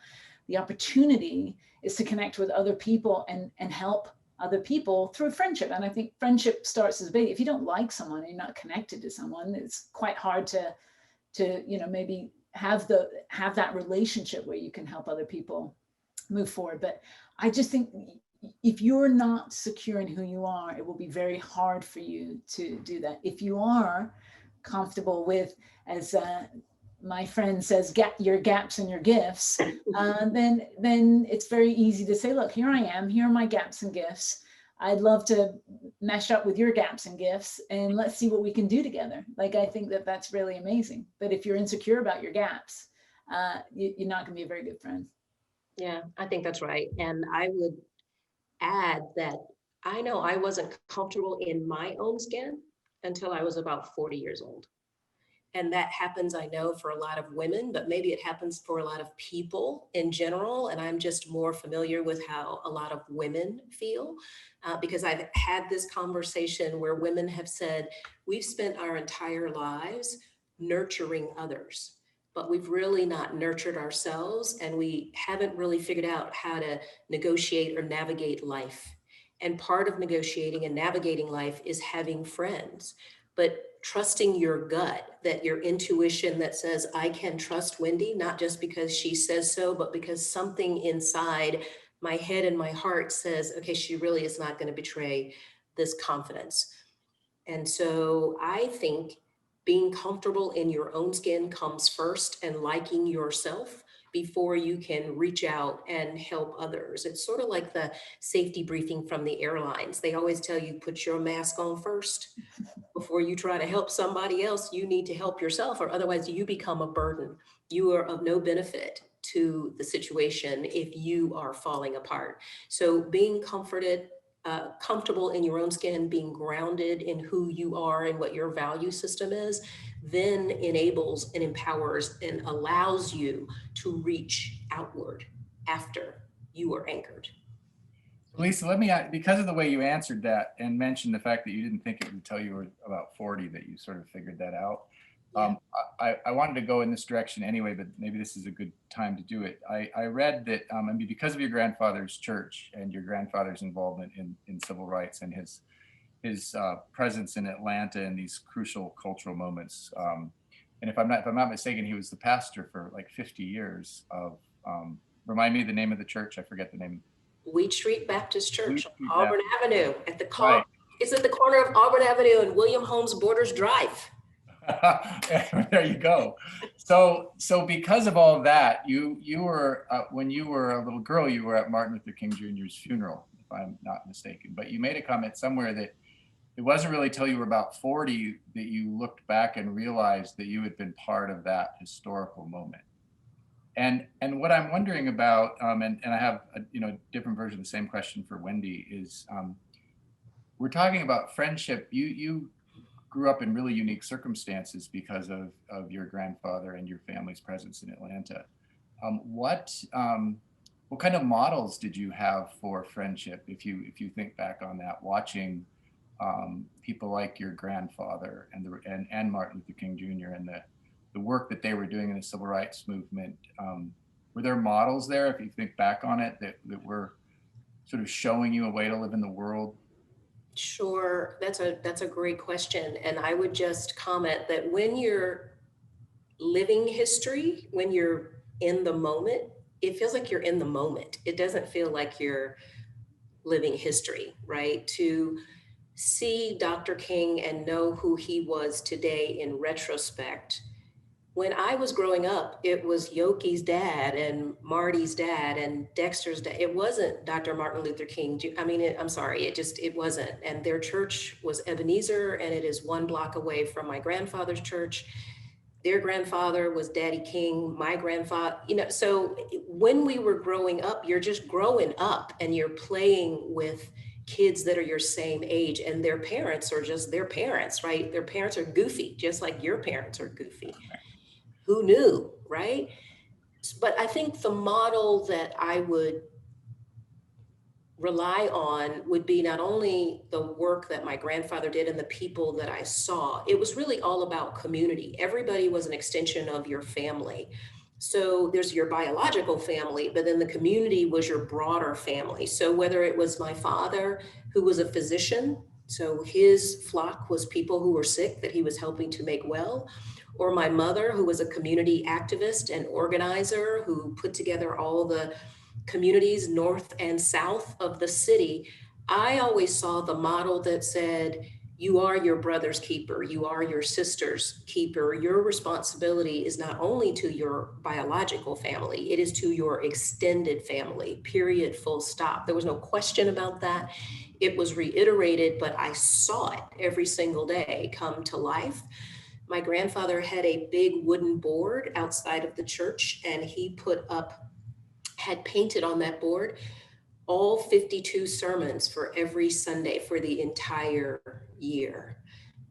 the opportunity is to connect with other people and help other people through friendship. And I think friendship starts as a baby. If you don't like someone and you're not connected to someone, it's quite hard to you know, maybe have that relationship where you can help other people move forward. But I just think if you're not secure in who you are, it will be very hard for you to do that. If you are comfortable with, as my friend says, your gaps and your gifts, then it's very easy to say, look, here I am, here are my gaps and gifts. I'd love to mesh up with your gaps and gifts and let's see what we can do together. Like, I think that that's really amazing. But if you're insecure about your gaps, you're not gonna be a very good friend. Yeah, I think that's right. And I would add that I know I wasn't comfortable in my own skin until I was about 40 years old. And that happens, I know, for a lot of women, but maybe it happens for a lot of people in general. And I'm just more familiar with how a lot of women feel because I've had this conversation where women have said, we've spent our entire lives nurturing others, but we've really not nurtured ourselves, and we haven't really figured out how to negotiate or navigate life. And part of negotiating and navigating life is having friends, but trusting your gut, that your intuition that says, I can trust Wendy, not just because she says so, but because something inside my head and my heart says, okay, she really is not going to betray this confidence. And so I think being comfortable in your own skin comes first, and liking yourself before you can reach out and help others. It's sort of like the safety briefing from the airlines. They always tell you, put your mask on first. Before you try to help somebody else, you need to help yourself, or otherwise you become a burden. You are of no benefit to the situation if you are falling apart. So being comfortable in your own skin, being grounded in who you are and what your value system is, then enables and empowers and allows you to reach outward after you are anchored. Lisa, let me, because of the way you answered that and mentioned the fact that you didn't think it would until you were about 40 that you sort of figured that out. I wanted to go in this direction anyway, but maybe this is a good time to do it. I read that, I mean, because of your grandfather's church and your grandfather's involvement in civil rights and his presence in Atlanta in these crucial cultural moments. And if I'm not mistaken, he was the pastor for like 50 years of, remind me the name of the church. I forget the name. Wheat Street Baptist Church, Wheat Street Auburn Baptist. Avenue, at the Right. it's at the corner of Auburn Avenue and William Holmes Borders Drive. There you go. So because of all of that, you were when you were a little girl, you were at Martin Luther King Jr.'s funeral, if I'm not mistaken. But you made a comment somewhere that it wasn't really till you were about 40 that you looked back and realized that you had been part of that historical moment. And what I'm wondering about, and I have a different version of the same question for Wendy, is we're talking about friendship. You grew up in really unique circumstances because of your grandfather and your family's presence in Atlanta. What kind of models did you have for friendship? If you think back on that, watching people like your grandfather and Martin Luther King Jr. and the work that they were doing in the civil rights movement, were there models there, if you think back on it, that were sort of showing you a way to live in the world? Sure, that's a great question. And I would just comment that when you're living history, when you're in the moment, it feels like you're in the moment. It doesn't feel like you're living history, right? To see Dr. King and know who he was today in retrospect. When I was growing up, it was Yoki's dad and Marty's dad and Dexter's dad. It wasn't Dr. Martin Luther King. I mean, I'm sorry, it wasn't. And their church was Ebenezer, and it is 1 block away from my grandfather's church. Their grandfather was Daddy King, my grandfather, so when we were growing up, you're just growing up and you're playing with kids that are your same age, and their parents are just their parents, right? Their parents are goofy, just like your parents are goofy. Who knew, right? But I think the model that I would rely on would be not only the work that my grandfather did and the people that I saw. It was really all about community. Everybody was an extension of your family. So there's your biological family, but then the community was your broader family. So whether it was my father, who was a physician, so his flock was people who were sick that he was helping to make well, or my mother, who was a community activist and organizer who put together all the communities north and south of the city, I always saw the model that said, you are your brother's keeper, you are your sister's keeper. Your responsibility is not only to your biological family, it is to your extended family, period, full stop. There was no question about that. It was reiterated, but I saw it every single day come to life. My grandfather had a big wooden board outside of the church, and he had painted on that board all 52 sermons for every Sunday for the entire year.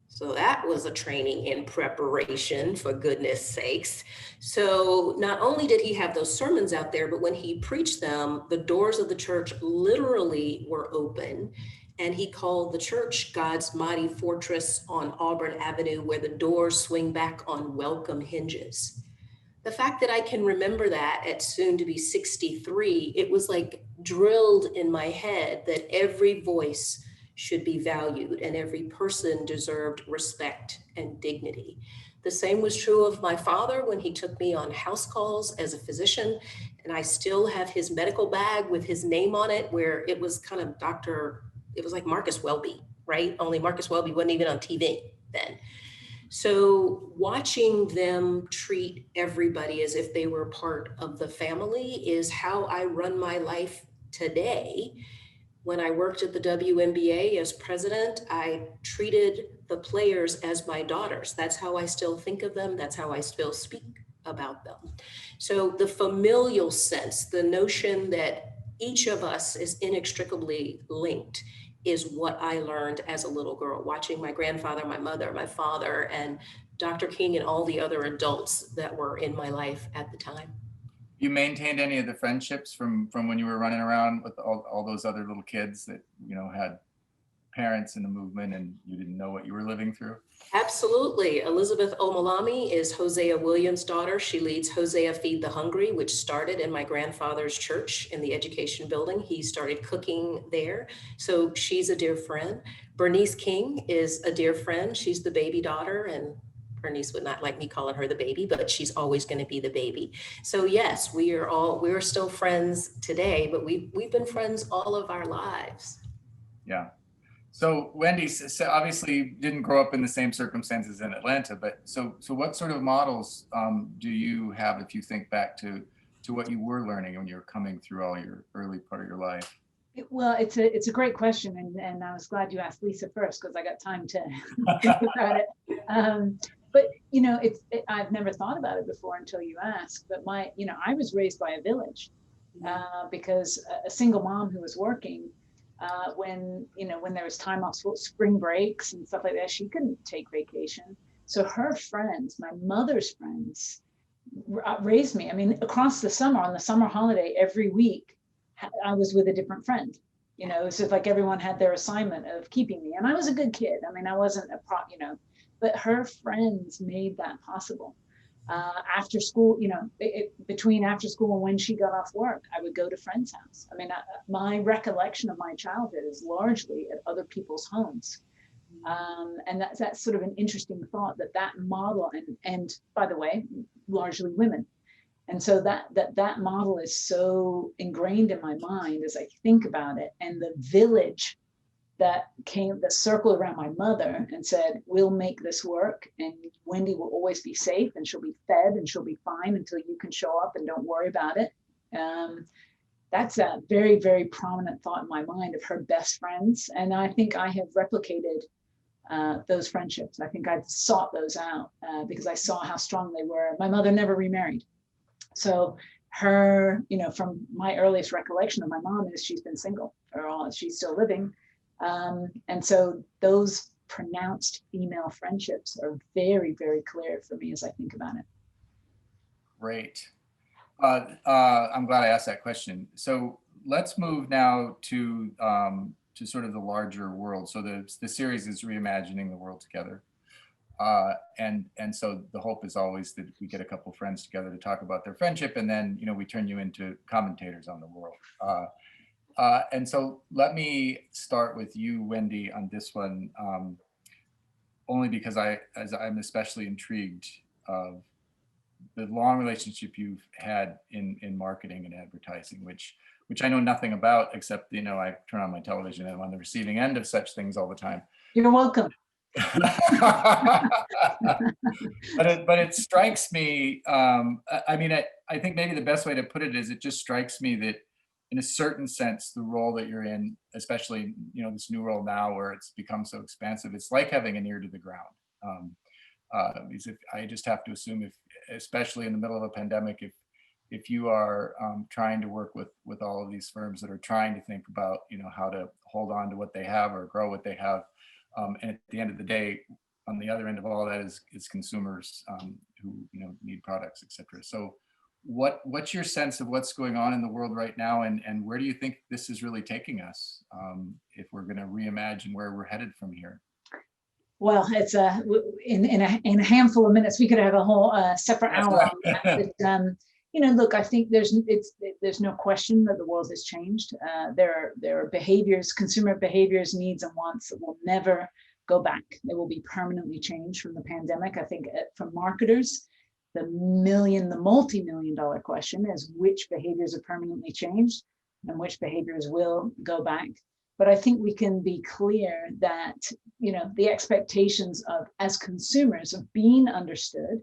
So that was a training in preparation, for goodness sakes. So not only did he have those sermons out there, but when he preached them, the doors of the church literally were open. And he called the church God's mighty fortress on Auburn Avenue, where the doors swing back on welcome hinges. The fact that I can remember that at soon to be 63, it was like drilled in my head that every voice should be valued and every person deserved respect and dignity. The same was true of my father when he took me on house calls as a physician, and I still have his medical bag with his name on it, where it was kind of it was like Marcus Welby, right? Only Marcus Welby wasn't even on TV then. So watching them treat everybody as if they were part of the family is how I run my life today. When I worked at the WNBA as president, I treated the players as my daughters. That's how I still think of them. That's how I still speak about them. So the familial sense, the notion that each of us is inextricably linked, is what I learned as a little girl, watching my grandfather, my mother, my father, and Dr. King and all the other adults that were in my life at the time. You maintained any of the friendships from when you were running around with all those other little kids that, had parents in the movement and you didn't know what you were living through? Absolutely. Elizabeth Omalami is Hosea Williams' daughter. She leads Hosea Feed the Hungry, which started in my grandfather's church in the education building. He started cooking there. So she's a dear friend. Bernice King is a dear friend. She's the baby daughter, and Bernice would not like me calling her the baby, but she's always going to be the baby. So yes, we're still friends today, but we've been friends all of our lives. Yeah. So Wendy, so obviously didn't grow up in the same circumstances in Atlanta, but so what sort of models do you have if you think back to what you were learning when you were coming through all your early part of your life? Well, it's a great question, and I was glad you asked Lisa first because I got time to think about it. But I've never thought about it before until you asked. But I was raised by a village because a single mom who was working. When there was time off school, spring breaks and stuff like that, she couldn't take vacation. So her friends, my mother's friends, raised me. I mean, across the summer, on the summer holiday, every week, I was with a different friend. It was just like everyone had their assignment of keeping me. And I was a good kid. I mean, I wasn't but her friends made that possible. After school, between after school and when she got off work, I would go to friends' house. I mean, my recollection of my childhood is largely at other people's homes. And that's sort of an interesting thought that model, and by the way, largely women. And so that model is so ingrained in my mind as I think about it. And the village that circled around my mother and said, we'll make this work, and Wendy will always be safe, and she'll be fed, and she'll be fine until you can show up, and don't worry about it. That's a very, very prominent thought in my mind of her best friends. And I think I have replicated those friendships. I think I've sought those out because I saw how strong they were. My mother never remarried. So her, from my earliest recollection of my mom is she's been single, or she's still living. And so those pronounced female friendships are very, very clear for me as I think about it. Great. I'm glad I asked that question. So let's move now to sort of the larger world. So the series is Reimagining the World Together. And so the hope is always that we get a couple friends together to talk about their friendship, and then, we turn you into commentators on the world. And so let me start with you, Wendy, on this one, only because I'm especially intrigued of the long relationship you've had in marketing and advertising, which I know nothing about, except, I turn on my television and I'm on the receiving end of such things all the time. You're welcome. But it strikes me, I think maybe the best way to put it is it just strikes me that in a certain sense, the role that you're in, especially, this new role now where it's become so expansive, it's like having an ear to the ground. Because I just have to assume if, especially in the middle of a pandemic, if you are trying to work with all of these firms that are trying to think about, how to hold on to what they have or grow what they have. And at the end of the day, on the other end of all that is consumers who, need products, et cetera. So what's your sense of what's going on in the world right now, and where do you think this is really taking us if we're going to reimagine where we're headed from here? Well, it's in a handful of minutes we could have a whole separate hour on that. But, look, I think there's no question that the world has changed. There are behaviors, consumer behaviors, needs, and wants that will never go back. They will be permanently changed from the pandemic. I think for marketers, the multi-million-dollar question is which behaviors are permanently changed and which behaviors will go back. But I think we can be clear that, the expectations of, as consumers, of being understood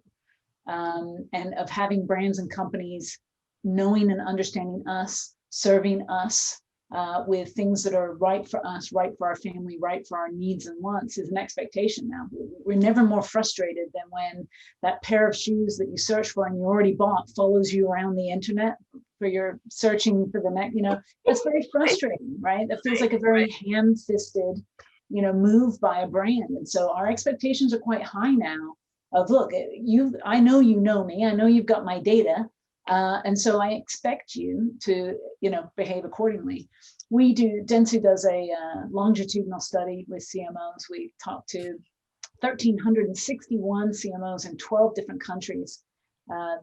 and of having brands and companies knowing and understanding us, serving us with things that are right for us, right for our family, right for our needs and wants is an expectation now. We're never more frustrated than when that pair of shoes that you search for and you already bought follows you around the internet for your searching for the next, that's very frustrating, right? That feels like a very ham-fisted, move by a brand. And so our expectations are quite high now of, look, I know you know me, I know you've got my data, And so I expect you to, behave accordingly. Dentsu does a longitudinal study with CMOs. We talked to 1,361 CMOs in 12 different countries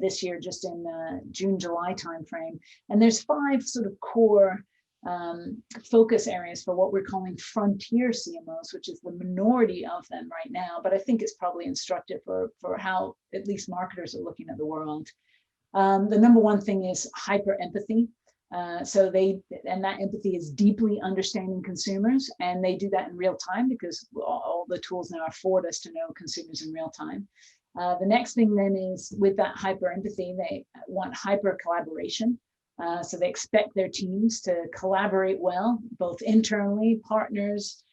this year, just in June, July timeframe. And there's 5 sort of core focus areas for what we're calling frontier CMOs, which is the minority of them right now. But I think it's probably instructive for how at least marketers are looking at the world. The number one thing is hyper empathy. And that empathy is deeply understanding consumers, and they do that in real time because all the tools now afford us to know consumers in real time. The next thing then is, with that hyper empathy, they want hyper collaboration. So they expect their teams to collaborate well, both internally, partners,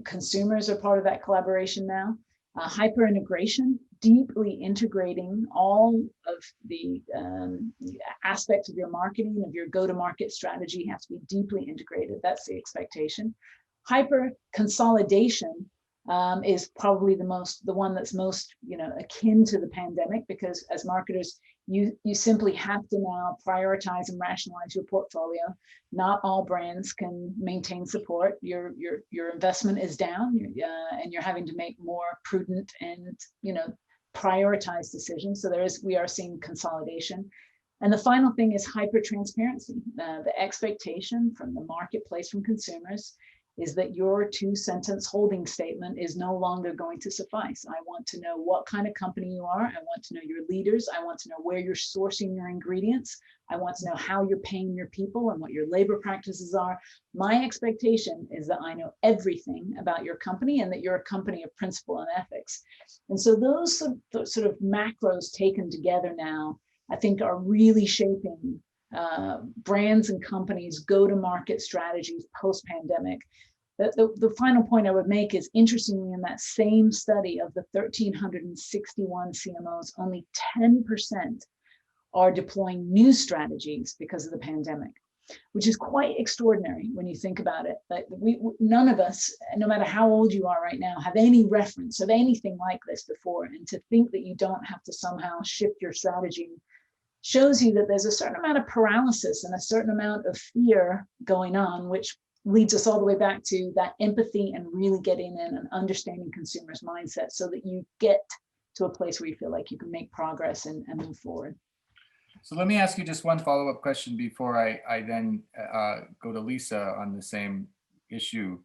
consumers are part of that collaboration now. Hyper integration, deeply integrating all of the aspects of your marketing, of your go-to-market strategy have to be deeply integrated. That's the expectation. Hyper consolidation is probably the one that's most akin to the pandemic, because as marketers, you simply have to now prioritize and rationalize your portfolio. Not all brands can maintain support. Your investment is down, and you're having to make more prudent and prioritize decisions. So we are seeing consolidation. And the final thing is hyper transparency. The expectation from the marketplace, from consumers, is that your 2-sentence holding statement is no longer going to suffice. I want to know what kind of company you are. I want to know your leaders. I want to know where you're sourcing your ingredients. I want to know how you're paying your people and what your labor practices are. My expectation is that I know everything about your company and that you're a company of principle and ethics. And so those sort of macros taken together now, I think, are really shaping brands and companies' go-to-market strategies post-pandemic. The final point I would make is, interestingly, in that same study of the 1,361 CMOs, only 10% are deploying new strategies because of the pandemic, which is quite extraordinary when you think about it. Like none of us, no matter how old you are right now, have any reference of anything like this before. And to think that you don't have to somehow shift your strategy shows you that there's a certain amount of paralysis and a certain amount of fear going on, which leads us all the way back to that empathy and really getting in and understanding consumers' mindset so that you get to a place where you feel like you can make progress and move forward. So let me ask you just one follow-up question before I then go to Lisa on the same issue.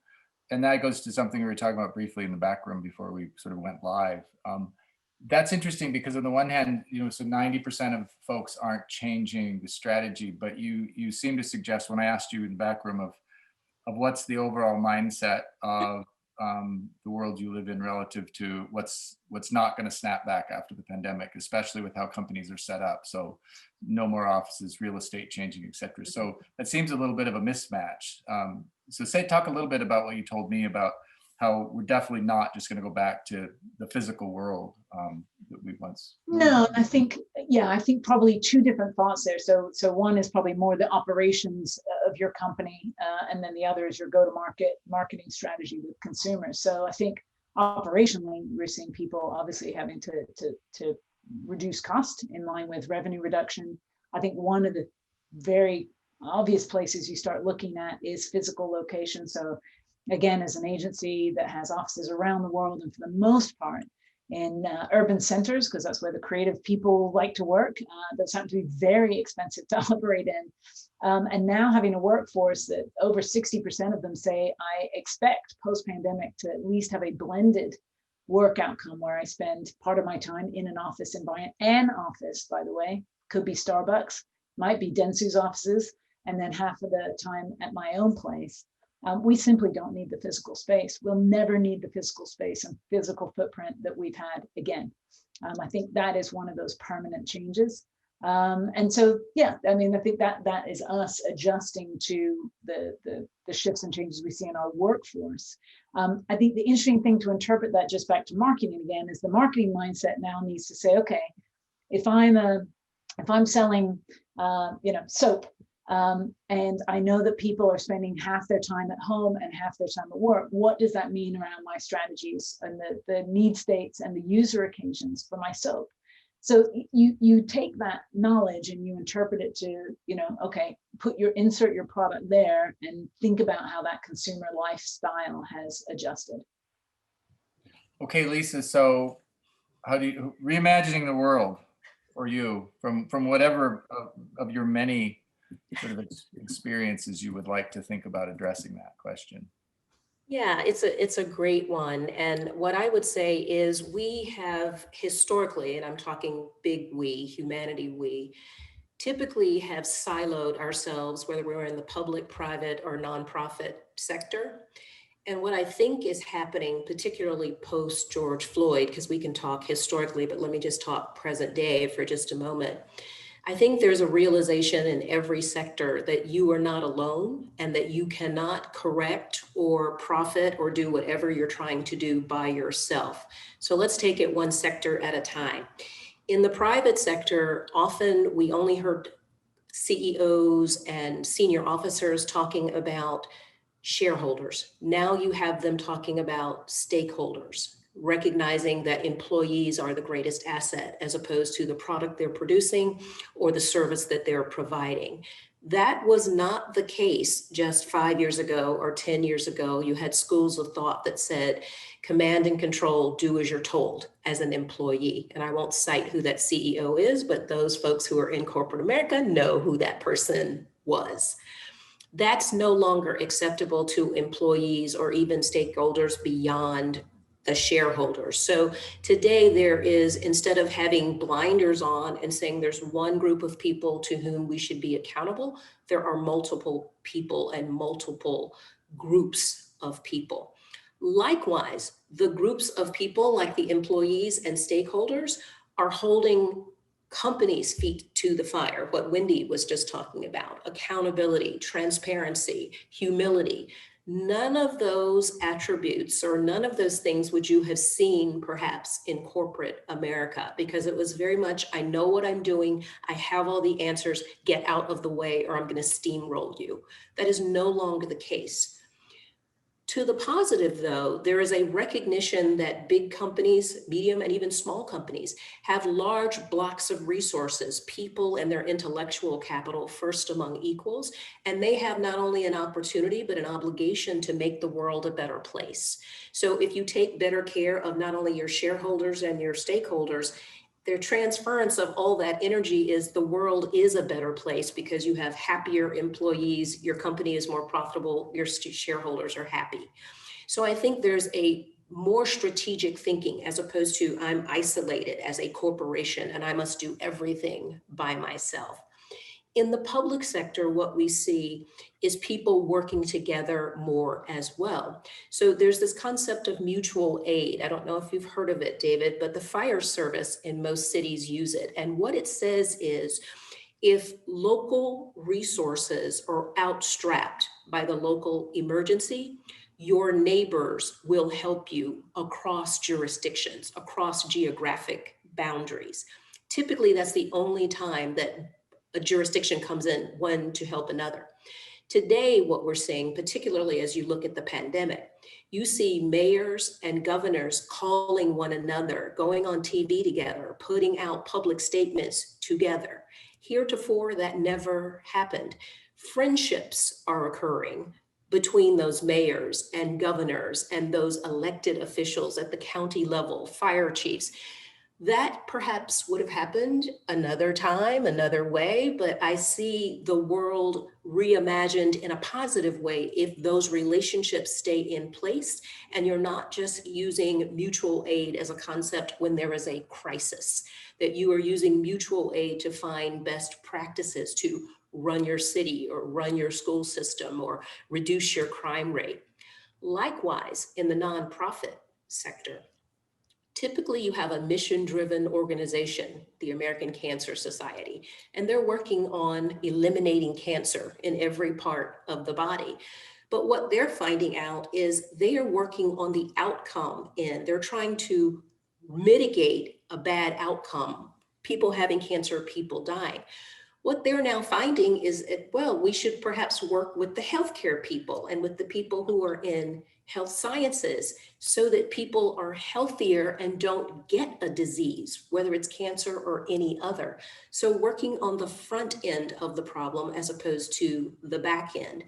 And that goes to something we were talking about briefly in the back room before we sort of went live. That's interesting because on the one hand, so 90% of folks aren't changing the strategy, but you seem to suggest, when I asked you in the back room of what's the overall mindset of the world you live in relative to what's not going to snap back after the pandemic, especially with how companies are set up. So no more offices, real estate changing, et cetera. So that seems a little bit of a mismatch. So talk a little bit about what you told me about how we're definitely not just going to go back to the physical world that we once. No, I think probably 2 different thoughts there. So one is probably more the operations of your company, and then the other is your go-to-market marketing strategy with consumers. So I think operationally, we're seeing people obviously having to reduce cost in line with revenue reduction. I think one of the very obvious places you start looking at is physical location. So again, as an agency that has offices around the world, and for the most part in urban centers, because that's where the creative people like to work, those happen to be very expensive to operate in. And now having a workforce that over 60% of them say, I expect post-pandemic to at least have a blended work outcome where I spend part of my time in an office environment. An office, by the way, could be Starbucks, might be Dentsu's offices, and then half of the time at my own place. We simply don't need the physical space. We'll never need the physical space and physical footprint that we've had again. I think that is one of those permanent changes. And so, yeah, I mean, I think that is us adjusting to the shifts and changes we see in our workforce. I think the interesting thing to interpret that, just back to marketing again, is the marketing mindset now needs to say, okay, if I'm selling, soap, and I know that people are spending half their time at home and half their time at work, what does that mean around my strategies and the need states and the user occasions for my soap? So you take that knowledge and you interpret it to, okay, insert your product there and think about how that consumer lifestyle has adjusted. Okay, Lisa, so how do you, reimagining the world for you from whatever of your many sort of experiences you would like to think about addressing that question? Yeah, it's a great one. And what I would say is we have historically, and I'm talking big we, humanity we, typically have siloed ourselves, whether we're in the public, private, or nonprofit sector. And what I think is happening, particularly post George Floyd, because we can talk historically, but let me just talk present day for just a moment. I think there's a realization in every sector that you are not alone and that you cannot correct or profit or do whatever you're trying to do by yourself. So let's take it one sector at a time. In the private sector, often we only heard CEOs and senior officers talking about shareholders. Now you have them talking about stakeholders, recognizing that employees are the greatest asset as opposed to the product they're producing or the service that they're providing. That was not the case just 5 years ago or 10 years ago. You had schools of thought that said, command and control, do as you're told as an employee. And I won't cite who that CEO is, but those folks who are in corporate America know who that person was. That's no longer acceptable to employees or even stakeholders beyond the shareholders. So today there is, instead of having blinders on and saying there's one group of people to whom we should be accountable, there are multiple people and multiple groups of people. Likewise, the groups of people like the employees and stakeholders are holding companies' feet to the fire, what Wendy was just talking about, accountability, transparency, humility. None of those attributes or none of those things would you have seen perhaps in corporate America, because it was very much, I know what I'm doing, I have all the answers, get out of the way or I'm going to steamroll you. That is no longer the case. To the positive, though, there is a recognition that big companies, medium and even small companies, have large blocks of resources, people and their intellectual capital first among equals, and they have not only an opportunity, but an obligation to make the world a better place. So if you take better care of not only your shareholders and your stakeholders, their transference of all that energy is the world is a better place because you have happier employees, your company is more profitable, your shareholders are happy. So I think there's a more strategic thinking as opposed to I'm isolated as a corporation and I must do everything by myself. In the public sector, what we see is people working together more as well. So there's this concept of mutual aid. I don't know if you've heard of it, David, but the fire service in most cities use it. And what it says is, if local resources are outstrapped by the local emergency, your neighbors will help you across jurisdictions, across geographic boundaries. Typically, that's the only time that a jurisdiction comes in, one to help another. Today, what we're seeing, particularly as you look at the pandemic, you see mayors and governors calling one another, going on TV together, putting out public statements together. Heretofore, that never happened. Friendships are occurring between those mayors and governors and those elected officials at the county level, fire chiefs. That perhaps would have happened another time, another way, but I see the world reimagined in a positive way if those relationships stay in place and you're not just using mutual aid as a concept when there is a crisis, that you are using mutual aid to find best practices to run your city or run your school system or reduce your crime rate. Likewise, in the nonprofit sector, typically you have a mission-driven organization, the American Cancer Society, and they're working on eliminating cancer in every part of the body. But what they're finding out is they are working on the outcome end. They're trying to mitigate a bad outcome, people having cancer, people dying. What they're now finding is, well, we should perhaps work with the healthcare people and with the people who are in health sciences so that people are healthier and don't get a disease, whether it's cancer or any other. So working on the front end of the problem as opposed to the back end.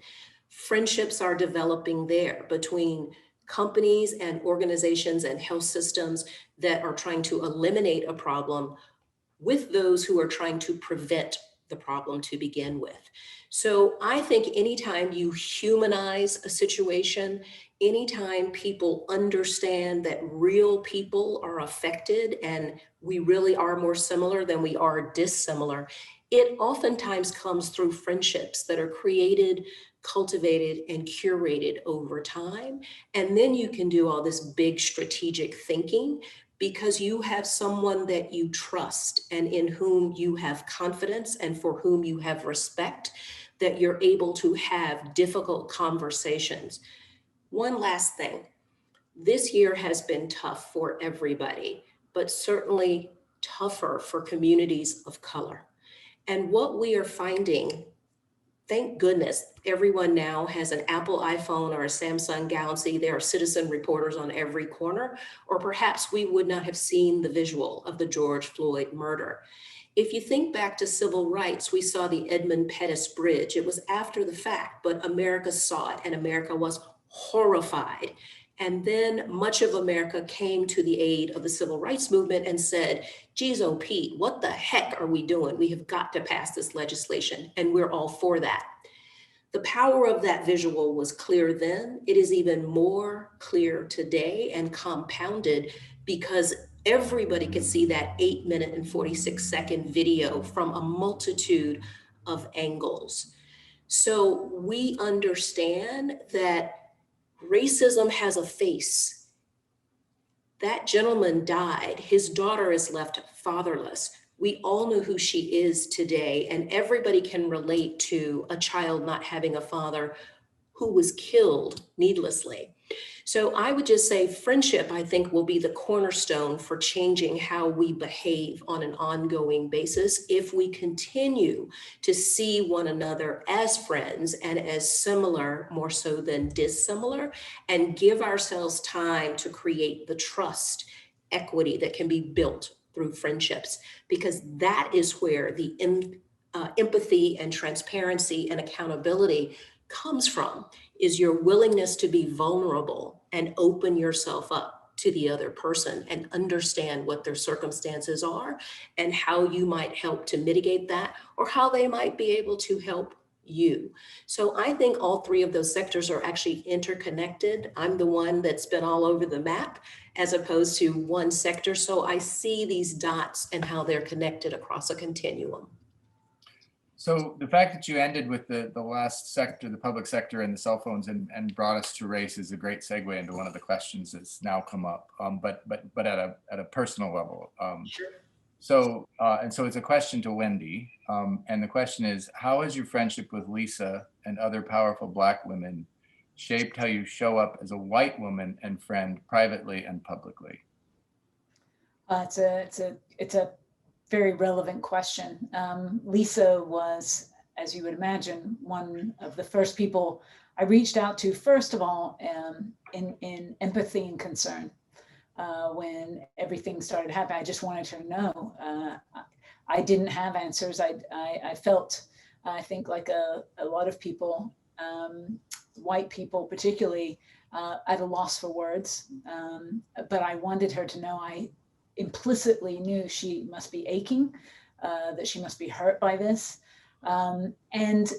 Friendships are developing there between companies and organizations and health systems that are trying to eliminate a problem with those who are trying to prevent the problem to begin with. So I think anytime you humanize a situation, anytime people understand that real people are affected and we really are more similar than we are dissimilar, it oftentimes comes through friendships that are created, cultivated, and curated over time. And then you can do all this big strategic thinking because you have someone that you trust and in whom you have confidence and for whom you have respect, that you're able to have difficult conversations. One last thing, this year has been tough for everybody, but certainly tougher for communities of color. And what we are finding, thank goodness, everyone now has an Apple iPhone or a Samsung Galaxy. There are citizen reporters on every corner, or perhaps we would not have seen the visual of the George Floyd murder. If you think back to civil rights, we saw the Edmund Pettus Bridge. It was after the fact, but America saw it and America was horrified. And then much of America came to the aid of the civil rights movement and said, geez, oh, Pete, what the heck are we doing? We have got to pass this legislation, and we're all for that. The power of that visual was clear then. It is even more clear today and compounded because everybody could see that 8-minute and 46-second video from a multitude of angles. So we understand that racism has a face. That gentleman died. His daughter is left fatherless. We all know who she is today, and everybody can relate to a child not having a father who was killed needlessly. So I would just say friendship, I think, will be the cornerstone for changing how we behave on an ongoing basis if we continue to see one another as friends and as similar, more so than dissimilar, and give ourselves time to create the trust, equity that can be built through friendships, because that is where the empathy and transparency and accountability comes from, is your willingness to be vulnerable and open yourself up to the other person and understand what their circumstances are and how you might help to mitigate that or how they might be able to help you. So I think all three of those sectors are actually interconnected. I'm the one that's been all over the map as opposed to one sector. So I see these dots and how they're connected across a continuum. So the fact that you ended with the last sector, the public sector and the cell phones and brought us to race is a great segue into one of the questions that's now come up, but at a personal level. Sure. So it's a question to Wendy. And the question is, how has your friendship with Lisa and other powerful Black women shaped how you show up as a white woman and friend privately and publicly? It's a very relevant question. Lisa was, as you would imagine, one of the first people I reached out to, first of all, in empathy and concern. When everything started happening, I just wanted her to know. I didn't have answers. I felt, I think, like a lot of people, white people particularly, at a loss for words. But I wanted her to know I implicitly knew she must be aching, that she must be hurt by this. And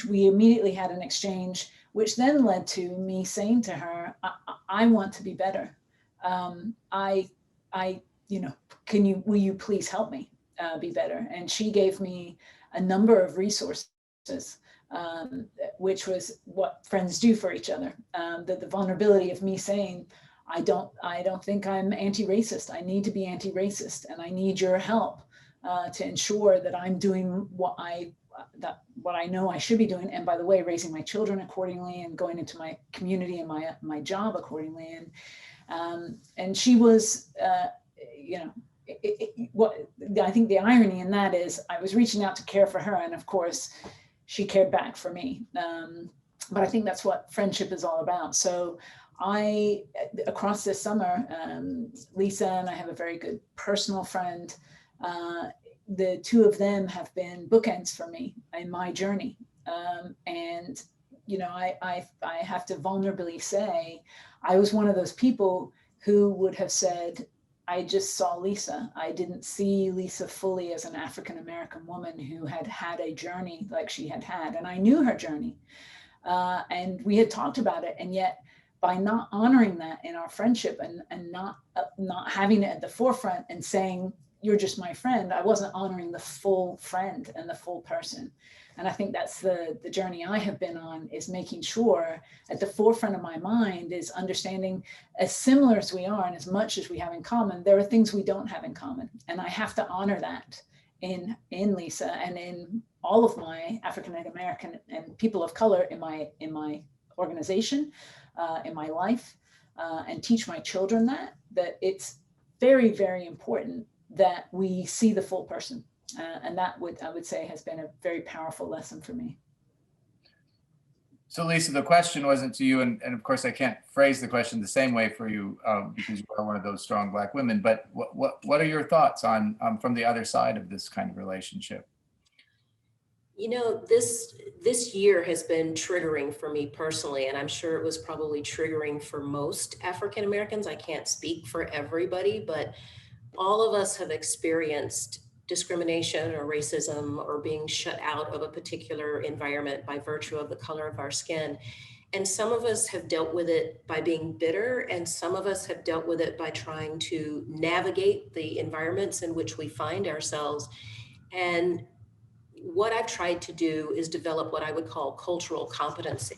we immediately had an exchange, which then led to me saying to her, I want to be better. Will you please help me be better? And she gave me a number of resources, which was what friends do for each other. The vulnerability of me saying, I don't think I'm anti-racist. I need to be anti-racist, and I need your help to ensure that I'm doing what I know I should be doing. And by the way, raising my children accordingly and going into my community and my job accordingly. And she was, I think the irony in that is I was reaching out to care for her, and of course she cared back for me. But I think that's what friendship is all about. So across this summer, Lisa and I have a very good personal friend. The two of them have been bookends for me in my journey. And, you know, I have to vulnerably say, I was one of those people who would have said, I just saw Lisa. I didn't see Lisa fully as an African-American woman who had had a journey like she had had. And I knew her journey. And we had talked about it. And yet by not honoring that in our friendship and not having it at the forefront and saying, you're just my friend, I wasn't honoring the full friend and the full person. And I think that's the journey I have been on, is making sure at the forefront of my mind is understanding, as similar as we are and as much as we have in common, there are things we don't have in common. And I have to honor that in Lisa and in all of my African American and people of color in my organization, in my life, and teach my children that it's very, very important that we see the full person. And that I would say has been a very powerful lesson for me. So Lisa, the question wasn't to you, and of course I can't phrase the question the same way for you because you are one of those strong Black women, but what are your thoughts on from the other side of this kind of relationship? You know, this year has been triggering for me personally, and I'm sure it was probably triggering for most African Americans. I can't speak for everybody, but all of us have experienced discrimination or racism or being shut out of a particular environment by virtue of the color of our skin. And some of us have dealt with it by being bitter, and some of us have dealt with it by trying to navigate the environments in which we find ourselves. And what I've tried to do is develop what I would call cultural competency,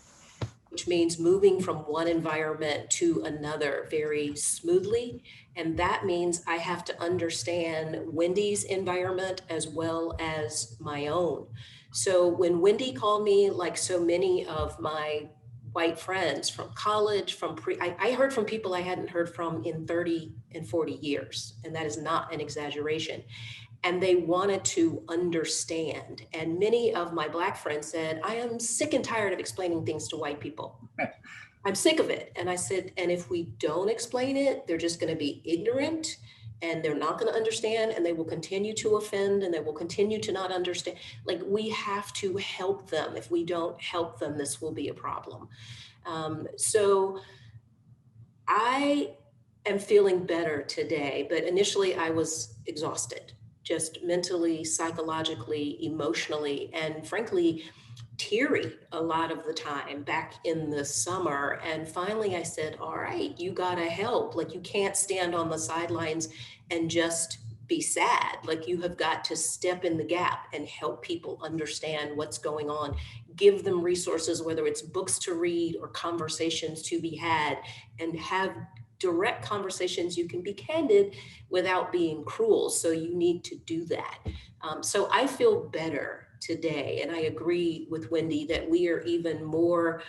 which means moving from one environment to another very smoothly. And that means I have to understand Wendy's environment as well as my own. So when Wendy called me, like so many of my white friends from college, I heard from people I hadn't heard from in 30 and 40 years. And that is not an exaggeration. And they wanted to understand. And many of my Black friends said, I am sick and tired of explaining things to white people. I'm sick of it. And I said, and if we don't explain it, they're just going to be ignorant and they're not going to understand, and they will continue to offend, and they will continue to not understand. Like, we have to help them. If we don't help them, this will be a problem. So I am feeling better today, but initially I was exhausted, just mentally, psychologically, emotionally, and frankly, teary a lot of the time back in the summer. And finally I said, all right, you gotta help. Like, you can't stand on the sidelines and just be sad. Like, you have got to step in the gap and help people understand what's going on. Give them resources, whether it's books to read or conversations to be had, and have direct conversations. You can be candid without being cruel. So you need to do that. So I feel better today. And I agree with Wendy that we are even more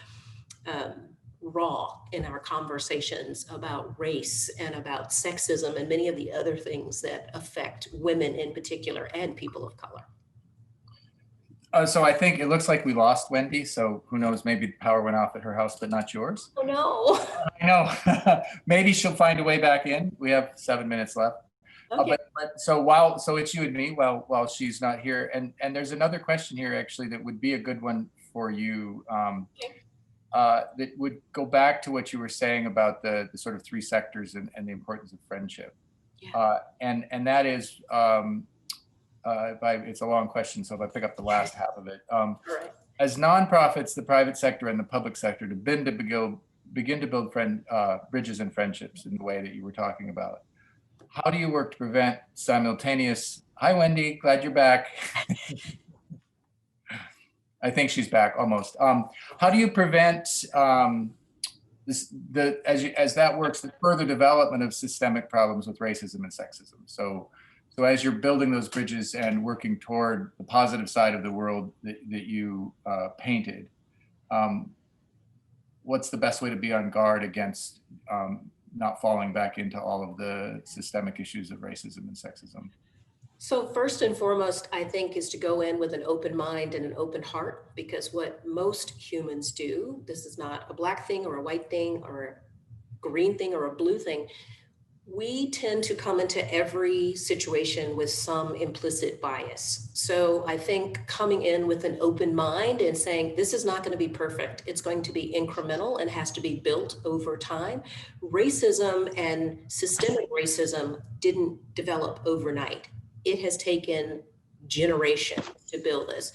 raw in our conversations about race and about sexism and many of the other things that affect women in particular and people of color. So I think it looks like we lost Wendy. So who knows, maybe the power went off at her house, but not yours. Oh no. I know. Maybe she'll find a way back in. We have 7 minutes left. Okay. So it's you and me while she's not here. And there's another question here actually that would be a good one for you. That would go back to what you were saying about the sort of three sectors and the importance of friendship. Yeah. And that is, it's a long question, so if I pick up the last half of it. Right. As nonprofits, the private sector and the public sector begin to build bridges and friendships in the way that you were talking about, how do you work to prevent simultaneous, hi Wendy, glad you're back. I think she's back almost. How do you prevent as that works, the further development of systemic problems with racism and sexism? So as you're building those bridges and working toward the positive side of the world that you painted, what's the best way to be on guard against not falling back into all of the systemic issues of racism and sexism? So first and foremost, I think is to go in with an open mind and an open heart, because what most humans do, this is not a black thing or a white thing or a green thing or a blue thing. We tend to come into every situation with some implicit bias. So I think coming in with an open mind and saying, this is not going to be perfect. It's going to be incremental and has to be built over time. Racism and systemic racism didn't develop overnight. It has taken generations to build this.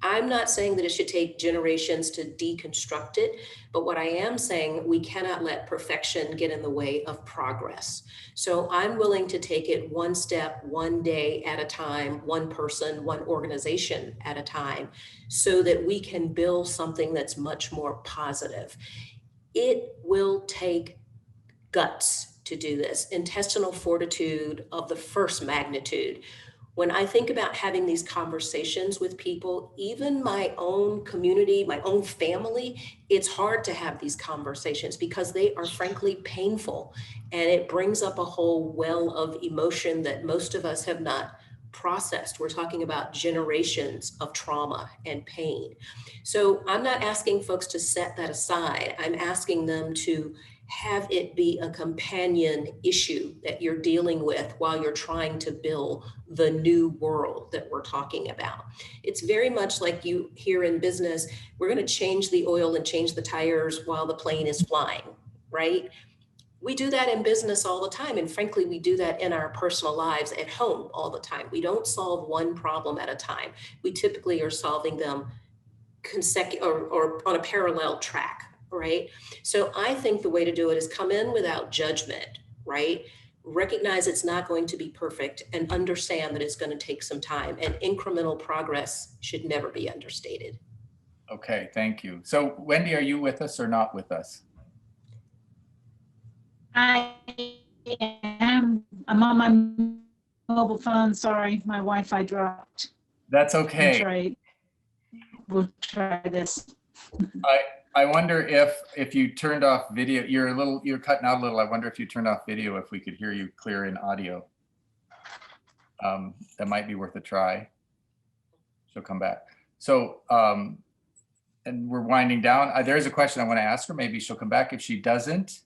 I'm not saying that it should take generations to deconstruct it, but what I am saying, we cannot let perfection get in the way of progress. So I'm willing to take it one step, one day at a time, one person, one organization at a time, so that we can build something that's much more positive. It will take guts to do this, intestinal fortitude of the first magnitude. When I think about having these conversations with people, even my own community, my own family, it's hard to have these conversations because they are frankly painful. And it brings up a whole well of emotion that most of us have not processed. We're talking about generations of trauma and pain. So I'm not asking folks to set that aside. I'm asking them to have it be a companion issue that you're dealing with while you're trying to build the new world that we're talking about. It's very much like you hear in business, we're going to change the oil and change the tires while the plane is flying, right? We do that in business all the time. And frankly, we do that in our personal lives at home all the time. We don't solve one problem at a time. We typically are solving them consecutive or on a parallel track. Right? So I think the way to do it is come in without judgment, right? Recognize it's not going to be perfect and understand that it's going to take some time, and incremental progress should never be understated. Okay, thank you. So Wendy, are you with us or not with us? I am. I'm on my mobile phone. Sorry, my Wi-Fi dropped. That's okay. We'll try this. I wonder if you turned off video, you're cutting out a little. I wonder if you turned off video, if we could hear you clear in audio. That might be worth a try. She'll come back. So, and we're winding down. There's a question I want to ask her. Maybe she'll come back. If she doesn't,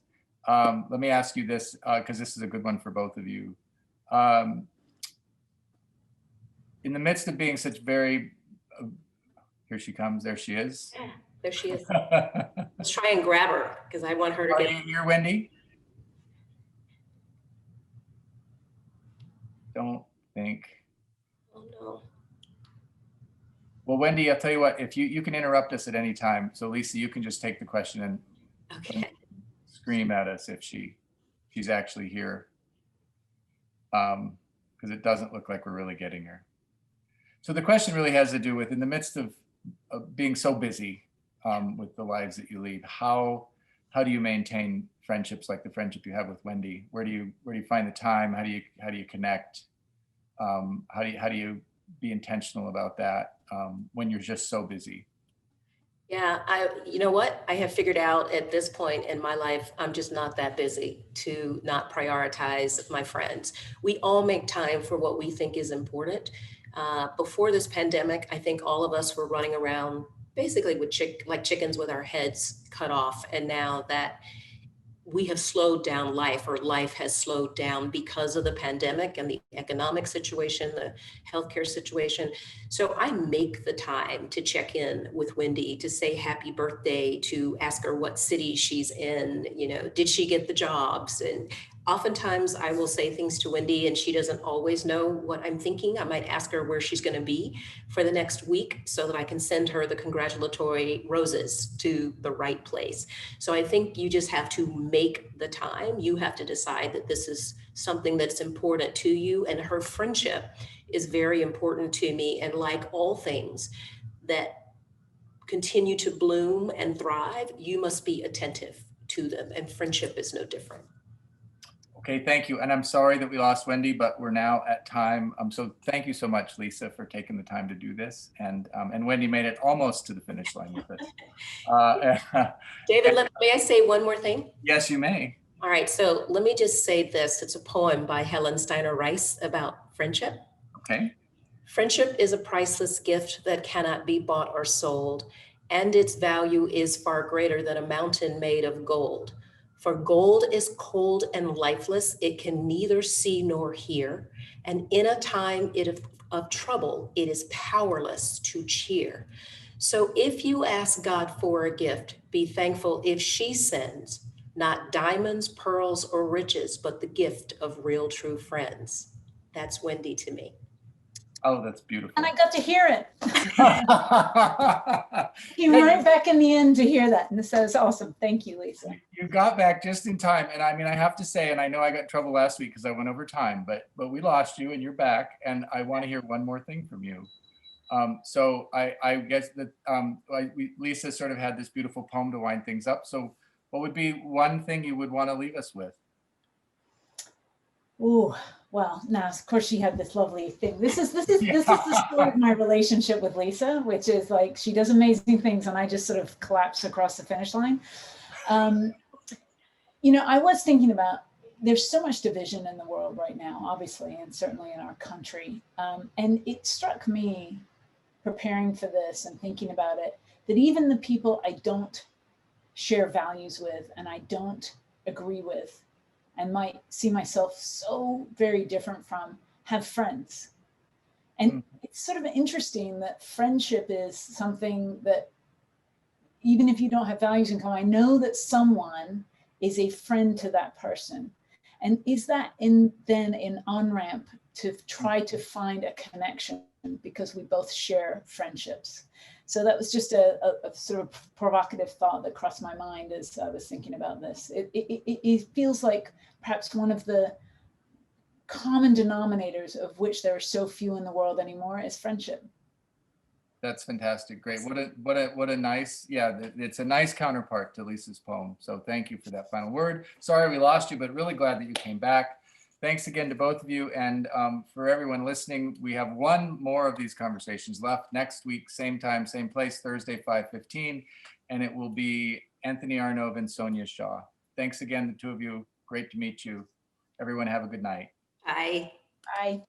let me ask you this, because this is a good one for both of you. In the midst of being such very, here she comes, there she is. Yeah, there she is. Let's try and grab her because I want her to get. Are you here, Wendy? Don't think. Oh no. Well, Wendy, I'll tell you what, if you can interrupt us at any time. So Lisa, you can just take the question and Okay. Scream at us if she's actually here. Because it doesn't look like we're really getting her. So the question really has to do with, in the midst of being so busy with the lives that you lead, how do you maintain friendships like the friendship you have with Wendy? Where do you find the time? How do you connect? How do you be intentional about that when you're just so busy? Yeah, you know what? I have figured out at this point in my life, I'm just not that busy to not prioritize my friends. We all make time for what we think is important. Before this pandemic, I think all of us were running around basically with like chickens with our heads cut off. And now that we have slowed down life, or life has slowed down because of the pandemic and the economic situation, the healthcare situation. So I make the time to check in with Wendy, to say happy birthday, to ask her what city she's in, did she get the jobs? And oftentimes I will say things to Wendy and she doesn't always know what I'm thinking. I might ask her where she's going to be for the next week so that I can send her the congratulatory roses to the right place. So I think you just have to make the time. You have to decide that this is something that's important to you, and her friendship is very important to me. And like all things that continue to bloom and thrive, you must be attentive to them, and friendship is no different. Okay, thank you. And I'm sorry that we lost Wendy, but we're now at time. So thank you so much, Lisa, for taking the time to do this. And Wendy made it almost to the finish line with us. David, may I say one more thing? Yes, you may. All right, so let me just say this. It's a poem by Helen Steiner Rice about friendship. Okay. Friendship is a priceless gift that cannot be bought or sold, and its value is far greater than a mountain made of gold. For gold is cold and lifeless, it can neither see nor hear, and in a time of trouble, it is powerless to cheer. So if you ask God for a gift, be thankful if she sends not diamonds, pearls, or riches, but the gift of real true friends. That's Wendy to me. Oh, that's beautiful. And I got to hear it. Came right back in the end to hear that. And so it's awesome. Thank you, Lisa. You got back just in time. And I mean, I have to say, and I know I got in trouble last week because I went over time, but we lost you and you're back. And I want to hear one more thing from you. So I guess that Lisa sort of had this beautiful poem to wind things up. So what would be one thing you would want to leave us with? Ooh, well, now of course she had this lovely thing. This is the story of my relationship with Lisa, which is like she does amazing things, and I just sort of collapse across the finish line. You know, I was thinking about there's so much division in the world right now, obviously, and certainly in our country. And it struck me preparing for this and thinking about it that even the people I don't share values with and I don't agree with and might see myself so very different from, have friends. And it's sort of interesting that friendship is something that even if you don't have values in common, I know that someone is a friend to that person. And is that then an on-ramp to try to find a connection because we both share friendships? So that was just a sort of provocative thought that crossed my mind as I was thinking about this. It feels like perhaps one of the common denominators of which there are so few in the world anymore is friendship. That's fantastic. Great. What a nice, yeah, it's a nice counterpart to Lisa's poem. So thank you for that final word. Sorry we lost you, but really glad that you came back. Thanks again to both of you. And for everyone listening, we have one more of these conversations left next week, same time, same place, Thursday, 5:15. And it will be Anthony Arnove and Sonia Shaw. Thanks again, the two of you. Great to meet you. Everyone have a good night. Bye. Bye.